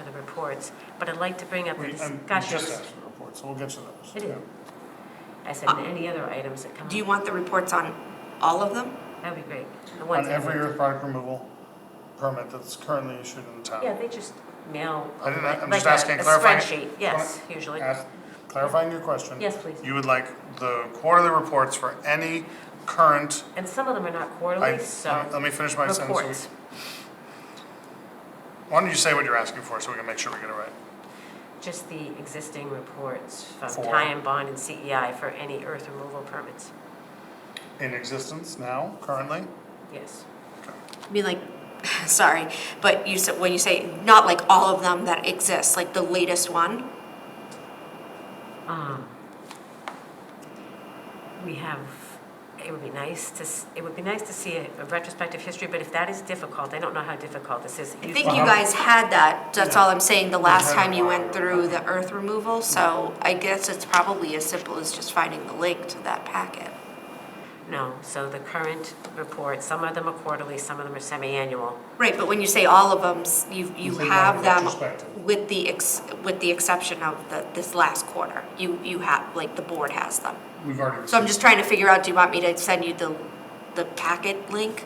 the reports, but I'd like to bring up the We just discussions. asked for the report, so we'll get to those. I did. Yeah. I said, any other items that come up. Do you want the reports on all of them? That would be great. The On ones that every went- earth product removal, permit that's currently issued in the town? Yeah, they just mail. I didn't, I'm like just asking, a clarifying. spreadsheet, yes, usually. Clarifying your question. Yes, please. You would like the quarterly reports for any current, And some of them are not quarterly, so. let me finish my sentence. Reports. Why don't you say what you're asking for so we can make sure we get it right? Just the existing reports from For? Ty and Bond and CEI for any earth removal permits. In existence now, currently? Yes. I mean, like, sorry, but you said, when you say not like all of them that exist, like the latest one, We have, it would be nice to see a retrospective history, but if that is difficult, I don't know how difficult this is. I think you guys had that, that's all I'm saying, the last had it time you a while went ago. through the earth removal, so I guess it's probably as simple as just finding the link to that packet. No, so the current reports, some of them are quarterly, some of them are semi-annual. Right, but when you say all of them, you say have like them retrospective. with the exception of this last quarter. You have, like, the board has them. We've already. So I'm just trying to figure out, do you want me to send you the packet link?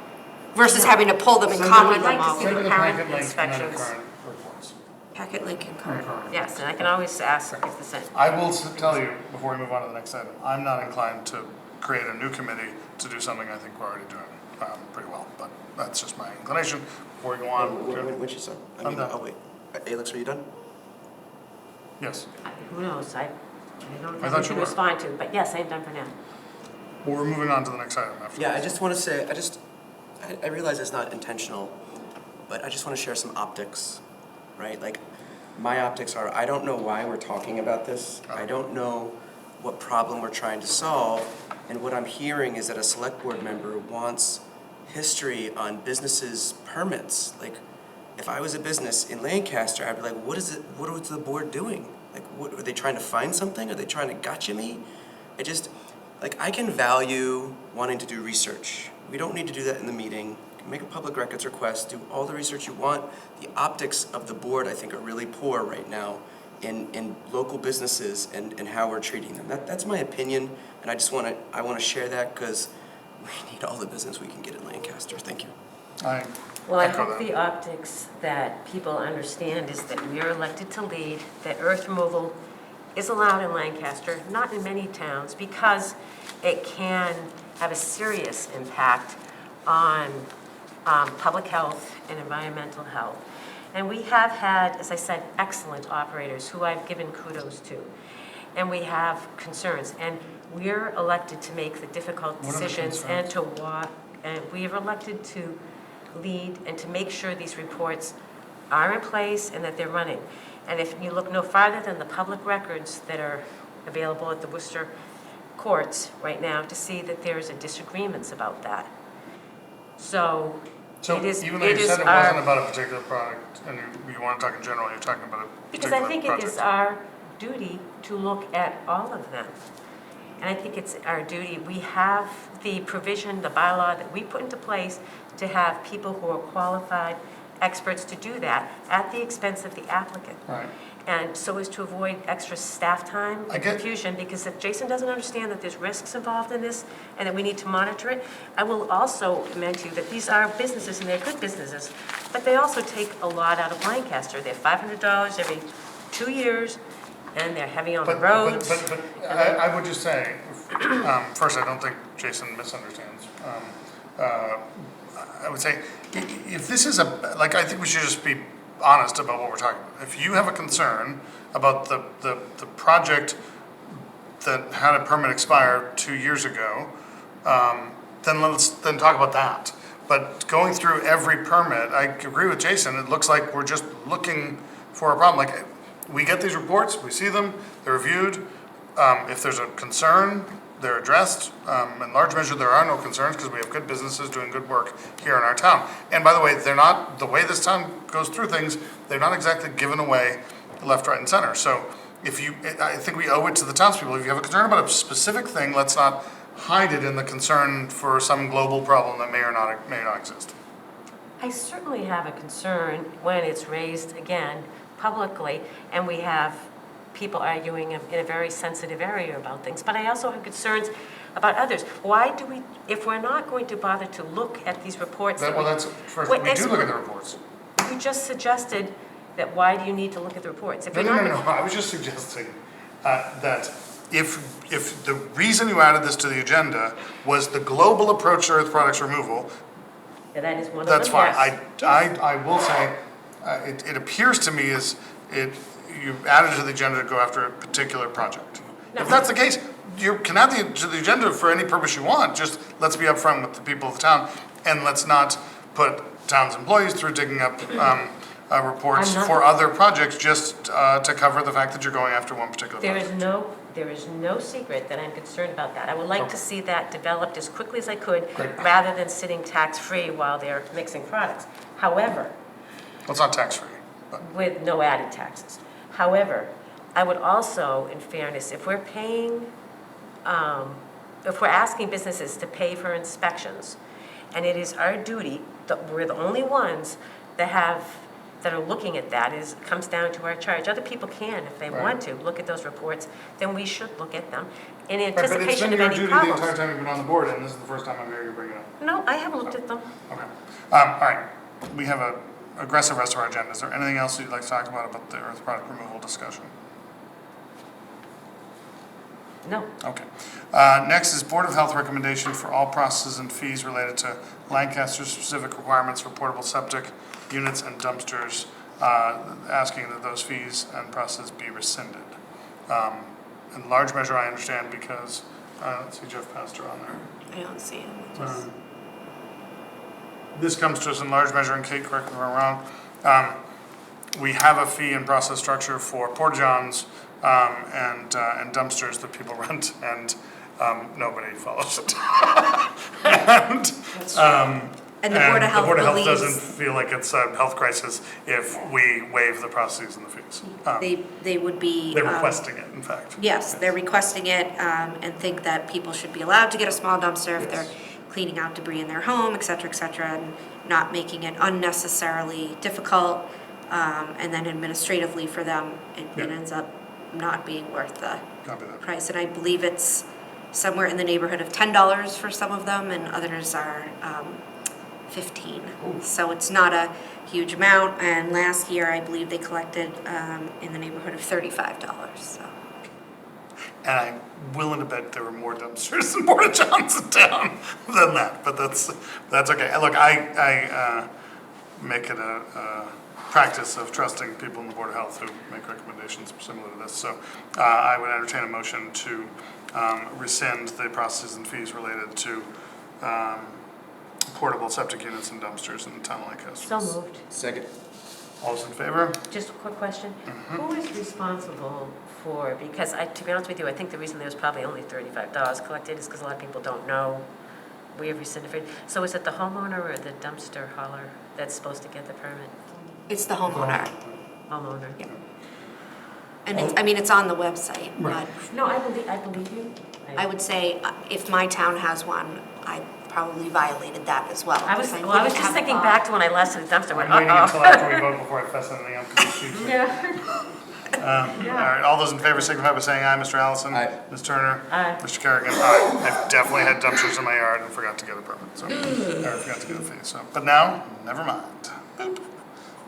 Versus having to pull them and Send copy I'd like them to all. see Send me the current packet link and then the inspections. current reports. Packet link and current. Yes, and I can always ask if the same. I will tell you, before we move on to the next item, I'm not inclined to create a new committee to do something I think we're already doing pretty well, but that's just my inclination. Before we go on, When's your son? I'm done. Oh, wait. Alex, are you done? yes, Who knows, I don't I have thought anything you to were. respond to, but yes, I'm done for now. well, we're moving on to the next item after. Yeah, I this. just want to say, I realize it's not intentional, but I just want to share some optics, right? Like, my optics are, I don't know why we're talking about this. I don't know what problem we're trying to solve. And what I'm hearing is that a select board member wants history on businesses' permits. Like, if I was a business in Lancaster, I'd be like, what is the board doing? Like, what, are they trying to find something? Are they trying to gotcha me? I can value wanting to do research. We don't need to do that in the meeting. You can make a public records request, do all the research you want. The optics of the board, I think, are really poor right now in local businesses and how we're treating them. That's my opinion, and I want to share that because we need all the business we can get in Lancaster. Thank you. Well, I echo hope that. the optics that people understand is that we are elected to lead, that earth removal is allowed in Lancaster, not in many towns, because it can have a serious impact on public health and environmental health. And we have had, as I said, excellent operators who I've given kudos to. And we have concerns, and we're elected to make the difficult What are the decisions concerns? and to walk, and we are elected to lead and to make sure these reports are in place and that they're running. And if you look no farther than the public records that are available at the Worcester courts right now to see that there's a disagreements about that. So it is, even though you it is said it our. wasn't about a particular product, and you want to talk in general, you're talking about a Because particular I think project. it is our duty to look at all of them. And I think it's our duty, we have the provision, the bylaw that we put into place to have people who are qualified experts to do that at the expense of the applicant. Right. And so as to avoid extra staff time I and get- confusion, because if Jason doesn't understand that there's risks involved in this and that we need to monitor it, I will also amend to you that these are businesses and they're good businesses, but they also take a lot out of Lancaster. They're $500 every 2 years, and they're heavy on the roads. But I would just say, first, I don't think Jason misunderstands. I would say, if this is I think we should just be honest about what we're talking about. If you have a concern about the project that had a permit expire 2 years ago, then talk about that. But going through every permit, I agree with Jason, it looks like we're just looking for a problem. Like, we get these reports, we see them, they're reviewed. If there's a concern, they're addressed. In large measure, there are no concerns because we have good businesses doing good work here in our town. And by the way, they're not, the way this town goes through things, they're not exactly given away left, right, and center. So I think we owe it to the townspeople. If you have a concern about a specific thing, let's not hide it in the concern for some global problem that may not exist. I certainly have a concern when it's raised again publicly, and we have people arguing in a very sensitive area about things, but I also have concerns about others. Why do we, if we're not going to bother to look at these reports? Well, that's, first, Wait, we do look at the reports. You just suggested that why do you need to look at the reports? If No, you're no, not no, gonna- no, I was just suggesting that if the reason you added this to the agenda was the global approach to earth products removal, Yeah, that is one of them, that's fine. yes. I will say, it appears to me as you added to the agenda to go after a particular project. No. If that's the case, you can add to the agenda for any purpose you want, just let's be upfront with the people of the town, and let's not put town's employees through digging up reports I'm not- for other projects just to cover the fact that you're going after one particular There project. there is no secret that I'm concerned about that. I would like to see that developed as quickly as I could, Great. rather than sitting tax-free while they're mixing products. However, Well, it's not tax-free, but, with no added taxes. However, I would also, in fairness, if we're paying, if we're asking businesses to pay for inspections, and it is our duty, that we're the only ones that are looking at that, comes down to our charge. Other people can, if they Right. want to, look at those reports, then we should look at them in right, but it's been anticipation of your any duty the entire problems. time you've been on the board, and this is the first time I'm hearing you bring it up. No, I have looked at them. Okay. All right, we have a aggressive rest of our agenda. Is there anything else you'd like to talk about the earth product removal discussion? No. Okay. Next is Board of Health recommendation for all processes and fees related to Lancaster specific requirements for portable septic units and dumpsters, asking that those fees and processes be rescinded. In large measure, I understand because, let's see, Jeff Pastor on there. I don't see him. This comes to us in large measure, and Kate, correct me if I'm wrong, we have a fee and process structure for porta-johns and dumpsters that people rent, and nobody follows it. And the Board of Health The Board of Health believes- doesn't feel like it's a health crisis if we waive the processes and the fees. They would be. They're requesting it, in fact. Yes, they're requesting it, and think that people should be allowed to get a small dumpster if they're cleaning out debris in their home, et cetera, and not making it unnecessarily difficult. And then administratively for them, it Yeah. ends up not being worth the Copy that. price. And I believe it's somewhere in the neighborhood of $10 for some of them, and others are 15. So it's not a huge amount, and last year, I believe they collected in the neighborhood of $35, so. And I'm willing to bet there were more dumpsters and porta-johns in town than that, but that's okay. Look, I make it a practice of trusting people in the Board of Health who make recommendations similar to this. So I would entertain a motion to rescind the processes and fees related to portable septic units and dumpsters in the town of Lancaster. So moved. Second. All those in favor? Just a quick question. Mm-hmm. Who is responsible for, because to be honest with you, I think the reason there's probably only $35 collected is because a lot of people don't know we have rescinded it. So is it the homeowner or the dumpster hauler that's supposed to get the permit? It's the homeowner, Homeowner. Yeah. and it's, I mean, it's on the website, but No, I believe you. I would say if my town has one, I probably violated that as well. I was because just wouldn't have thinking thought- back to when I last did the dumpster, I'm went, waiting until uh-oh. after we vote before I fess anything up. 'Cause it's cheap. Yeah. All right, all those in favor signify by saying aye. Mr. Allison? Aye. Ms. Turner? Aye. Mr. Kerrigan? Aye. I've definitely had dumpsters in my yard and forgot to get a permit, so, or forgot to get a fee, so, but now, never mind. Boop.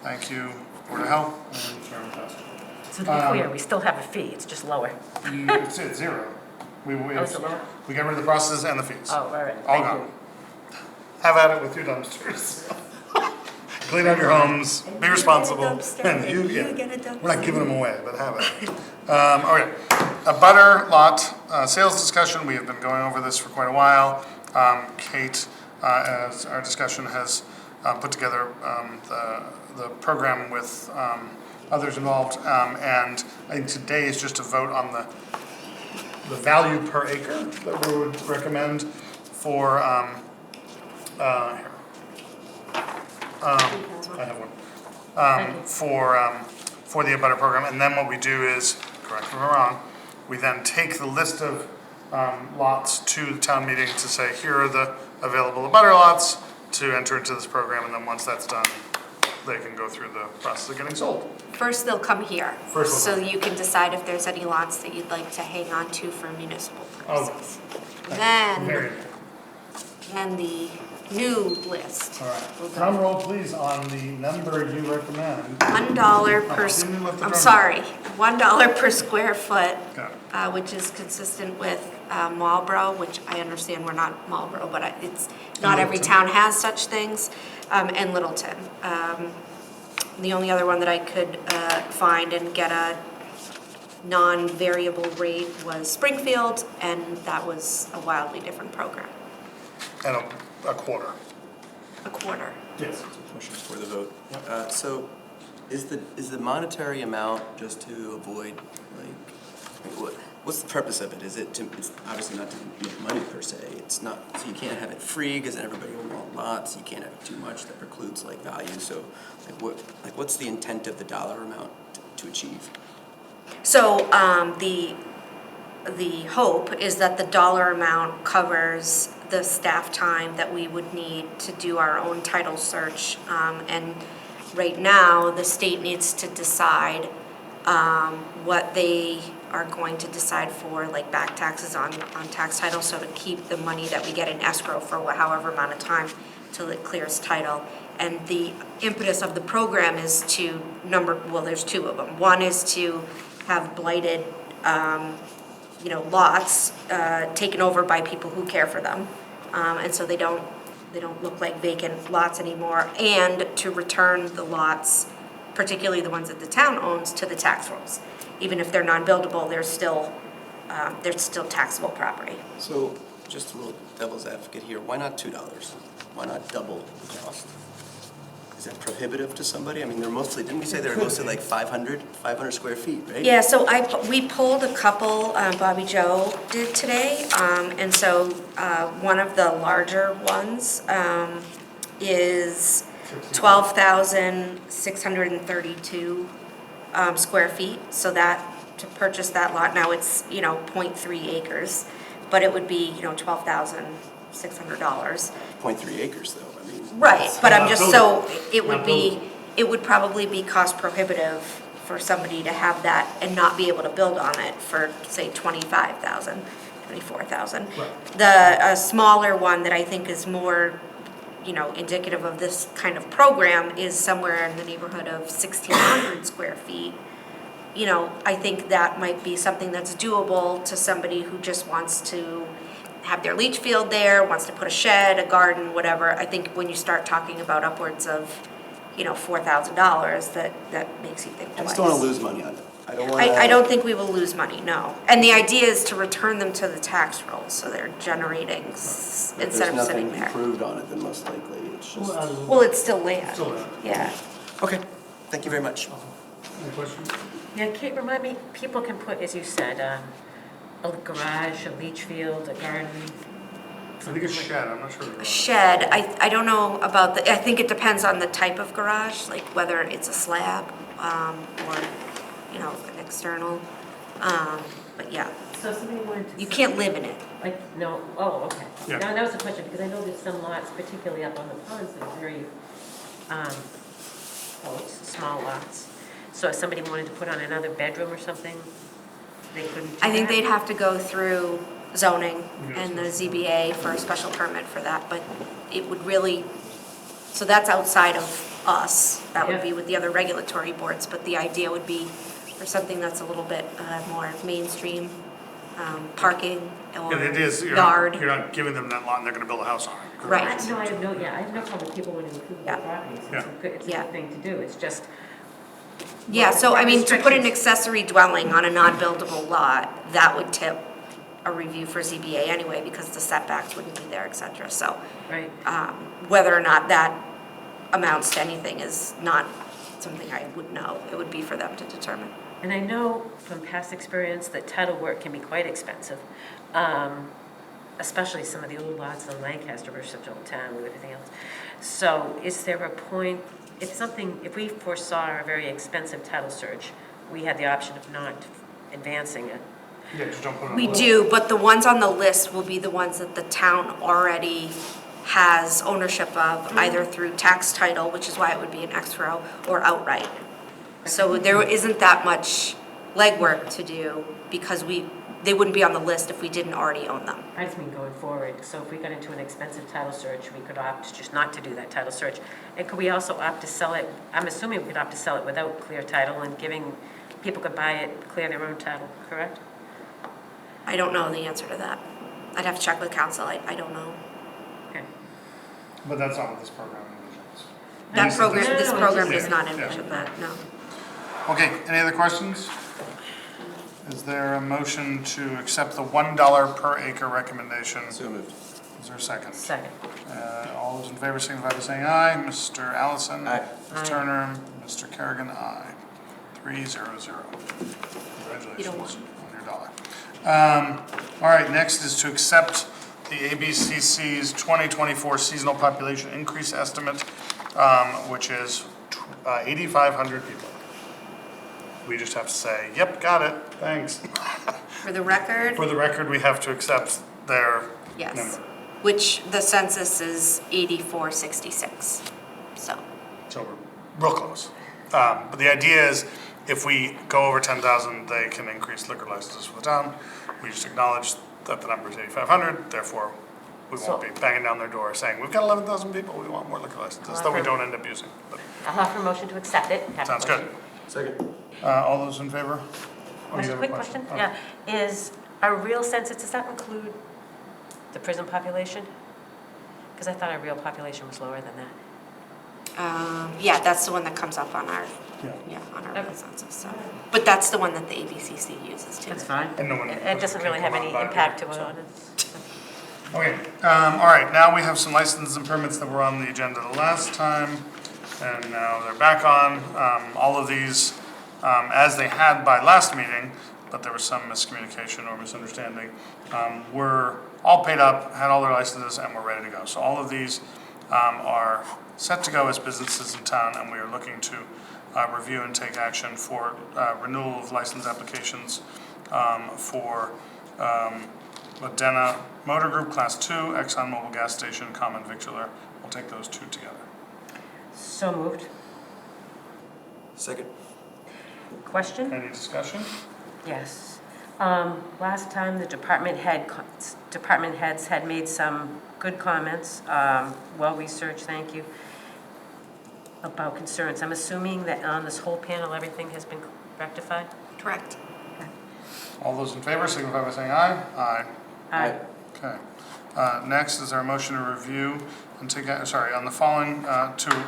Thank you, Board of Health and Chairman Pastor. So to be clear, we still have a fee, it's just lower. It's at zero. We it's lower? we got rid of the processes and the fees. Oh, all right, All thank gone. you. Have at it with your dumpsters. Clean out your homes, be responsible. And you get it. We're not giving them away, but have it. Okay, a butter lot sales discussion. We have been going over this for quite a while. Kate, as our discussion has put together the program with others involved, and I think today is just a vote on the value per acre that we would recommend for here. I have one. For the abutter program, and then what we do is, correct me if I'm wrong, we then take the list of lots to the town meeting to say, here are the available abutter lots to enter into this program, and then once that's done, they can go through the process of getting sold. First, they'll come here. First they'll So come. you can decide if there's any lots that you'd like to hang on to for municipal Oh. purposes. Very Then the new list. All right. Drum roll, please, on the number you recommend. $1 per, didn't lift the I'm drum. sorry, $1 per square foot, Got it. which is consistent with Marlboro, which I understand we're not Marlboro, but it's, not every Littleton. town has such things, and Littleton. The only other one that I could find and get a non-variable rate was Springfield, and that was a wildly different program, And a quarter. a quarter. Yes. Motion for the vote. So is the monetary amount just to avoid, like, what's the purpose of it? Is it to, it's obviously not to make money per se. It's not, so you can't have it free because then everybody will want lots. You can't have it too much that precludes like value. So what's the intent of the dollar amount to achieve? So the hope is that the dollar amount covers the staff time that we would need to do our own title search. And right now, the state needs to decide what they are going to decide for, like back taxes on tax title, so to keep the money that we get in escrow for however amount of time till it clears title. And the impetus of the program is to there's two of them. One is to have blighted, lots taken over by people who care for them. And so they don't look like vacant lots anymore, and to return the lots, particularly the ones that the town owns, to the tax rolls. Even if they're non-buildable, they're still taxable property. So just a little devil's advocate here. Why not $2? Why not double the cost? Is that prohibitive to somebody? I mean, didn't we say they're mostly like 500 square feet, right? Yeah, so we pulled a couple, Bobby Joe did today, and so one of the larger ones is 12,632 square feet. So that, to purchase that lot, now it's, 0.3 acres, but it would be, $12,600. 0.3 acres though, I mean. Right, but I'm Not just, buildable. so it would probably be cost prohibitive for somebody to have that and not be able to build on it for, say, 25,000, 24,000. Right. The smaller one that I think is more, indicative of this kind of program is somewhere in the neighborhood of 1,600 square feet. I think that might be something that's doable to somebody who just wants to have their leach field there, wants to put a shed, a garden, whatever. I think when you start talking about upwards of, $4,000, that makes you think twice. I just don't want to lose money on it. I don't want to. I don't think we will lose money, no. And the idea is to return them to the tax rolls, so they're generating instead of sitting There's nothing there. improved on it, then most likely it's just. Well, it's still land. Still land. Yeah. Okay, thank you very much. Any questions? Yeah, Kate, remind me, people can put, as you said, a garage, a leach field, a garden. I think it's shed, I'm not sure. A shed, I don't know about I think it depends on the type of garage, like whether it's a slab, or, an external, but yeah, So if somebody wanted to. you can't live in it. Like, no, oh, okay. Yeah. Now, that was a question, because I know there's some lots, particularly up on the ponds, that are very, small lots. So if somebody wanted to put on another bedroom or something, they couldn't do I think that? they'd have to go through zoning Yes. and the ZBA for a special permit for that, but it would really, so that's outside of us. That would Yeah. be with the other regulatory boards, but the idea would be for something that's a little bit more mainstream, parking or Yeah, the idea is yard. you're not giving them that lot and they're gonna build a house on it. Right. I have no problem with people wanting to improve their Yeah. properties. It's a Yeah. good, it's a Yeah. good thing to do. It's just, Yeah, so I mean, to put an restrictions. accessory dwelling on a non-buildable lot, that would tip a review for ZBA anyway, because the setbacks wouldn't be there, et cetera. So right. whether or not that amounts to anything is not something I would know. It would be for them to determine. And I know from past experience that title work can be quite expensive, especially some of the old lots in Lancaster, we're such an old town with everything else. So is there a point, if we foresaw a very expensive title search, we had the option of not advancing it. Yeah, just don't put it on. We the do, but the ones on the list will be the ones that the town already has ownership of, either through tax title, which is why it would be an escrow, or outright. So there isn't that much legwork to do because they wouldn't be on the list if we didn't already own them. I just mean going forward, so if we got into an expensive title search, we could opt just not to do that title search. And could we also opt to sell it, I'm assuming we could opt to sell it without clear title and people could buy it, clear their own title, correct? I don't know the answer to that. I'd have to check with council, I don't know. Okay. But that's not what this program envisions. That Lisa, program, No, this no, program it's does just- not yeah. envision that, no. Okay, any other questions? Is there a motion to accept the $1 per acre recommendation? So moved. Is there a second? Second. All those in favor signify by saying aye. Mr. Allison? Aye. Ms. Aye. Turner? Mr. Kerrigan? Aye. 300. Congratulations You don't want. on your dollar. All right, next is to accept the ABCC's 2024 seasonal population increase estimate, which is 8,500 people. We just have to say, yep, got it, thanks. For the record, For the record, we have to accept their yes, number. which the census is 8466, so. So we're real close. But the idea is, if we go over 10,000, they can increase liquor licenses for the town. We just acknowledge that the number is 8,500, therefore we won't be banging down their door saying, we've got 11,000 people, we want more liquor licenses, that we don't end up using. But I'll offer a motion to accept it. Have a sounds good. motion. Second. All those in favor? Oh, you Just a have quick question, Oh. yeah, is our real census, does that include the prison population? Because I thought our real population was lower than that. Yeah, that's the one that comes up on our, on our Okay. census, so. But that's the one that the ABCC uses too. That's fine. And no one- It doesn't really have any Come on, impact to but- it on it. Okay, all right, now we have some licenses and permits that were on the agenda the last time, and now they're back on. All of these, as they had by last meeting, but there was some miscommunication or misunderstanding, were all paid up, had all their licenses, and were ready to go. So all of these are set to go as businesses in town, and we are looking to review and take action for renewal of license applications for Ladena Motor Group Class 2, Exxon Mobil Gas Station, Common Victular. We'll take those two together. So moved. Second. Question? Any discussion? Yes. Last time, the department heads had made some good comments, well-researched, thank you, about concerns. I'm assuming that on this whole panel, everything has been rectified? Correct. All those in favor signify by saying aye. Aye. Aye. Okay. Next is our motion to review and take, on the following, to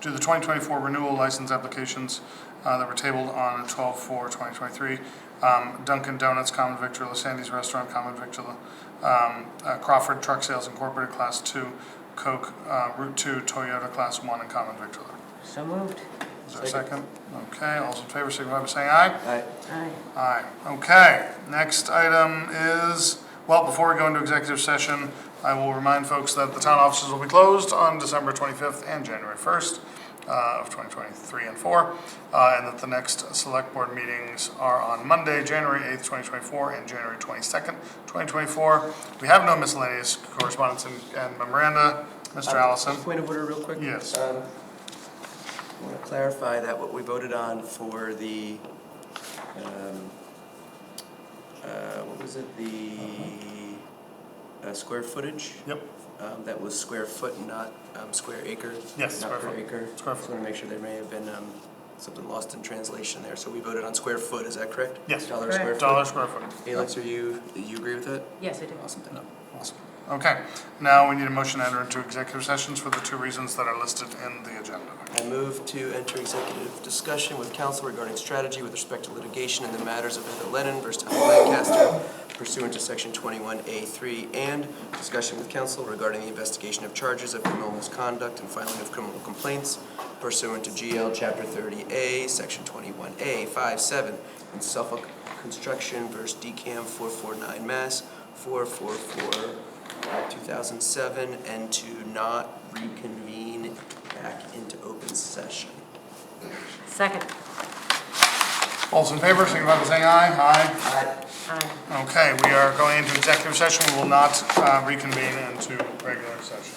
do the 2024 renewal license applications that were tabled on 12/4/2023. Dunkin' Donuts, Common Victular, Sandy's Restaurant, Common Victular, Crawford Truck Sales Incorporated, Class 2, Coke, Route 2, Toyota, Class 1, and Common Victular. So moved. Is there a second? Okay, all those in favor signify by saying aye. Aye. Aye. Aye. Okay, next item is, well, before we go into executive session, I will remind folks that the town offices will be closed on December 25th and January 1st of 2023 and 4, and that the next select board meetings are on Monday, January 8th, 2024, and January 22nd, 2024. We have no miscellaneous correspondence and memoranda. Mr. Allison? Point of order real quick? Yes. I want to clarify that what we voted on for the, what was it, the square footage? Yep. That was square foot and not square acre? Yes, not square per foot. acre? Square Just want to make sure there may have been something lost in translation there. So we voted on square foot, is that correct? Yes. Dollar Correct. square foot? Dollar square foot. Alex, you agree with that? Yes, I do. Awesome, thank you. Awesome. Okay, now we need a motion to enter into executive sessions for the two reasons that are listed in the agenda. I move to enter executive discussion with counsel regarding strategy with respect to litigation in the matters of Heather Lennon versus Sterling-Lancaster pursuant to section 21A3, and discussion with counsel regarding the investigation of charges of criminal misconduct and filing of criminal complaints pursuant to GL Chapter 30A, section 21A, 5-7, in Suffolk Construction versus DCAM 449 Mass 444 2007, and to not reconvene back into open session. Second. All those in favor, signify by saying aye. Aye. Aye. Okay, we are going into executive session. We will not reconvene into regular session.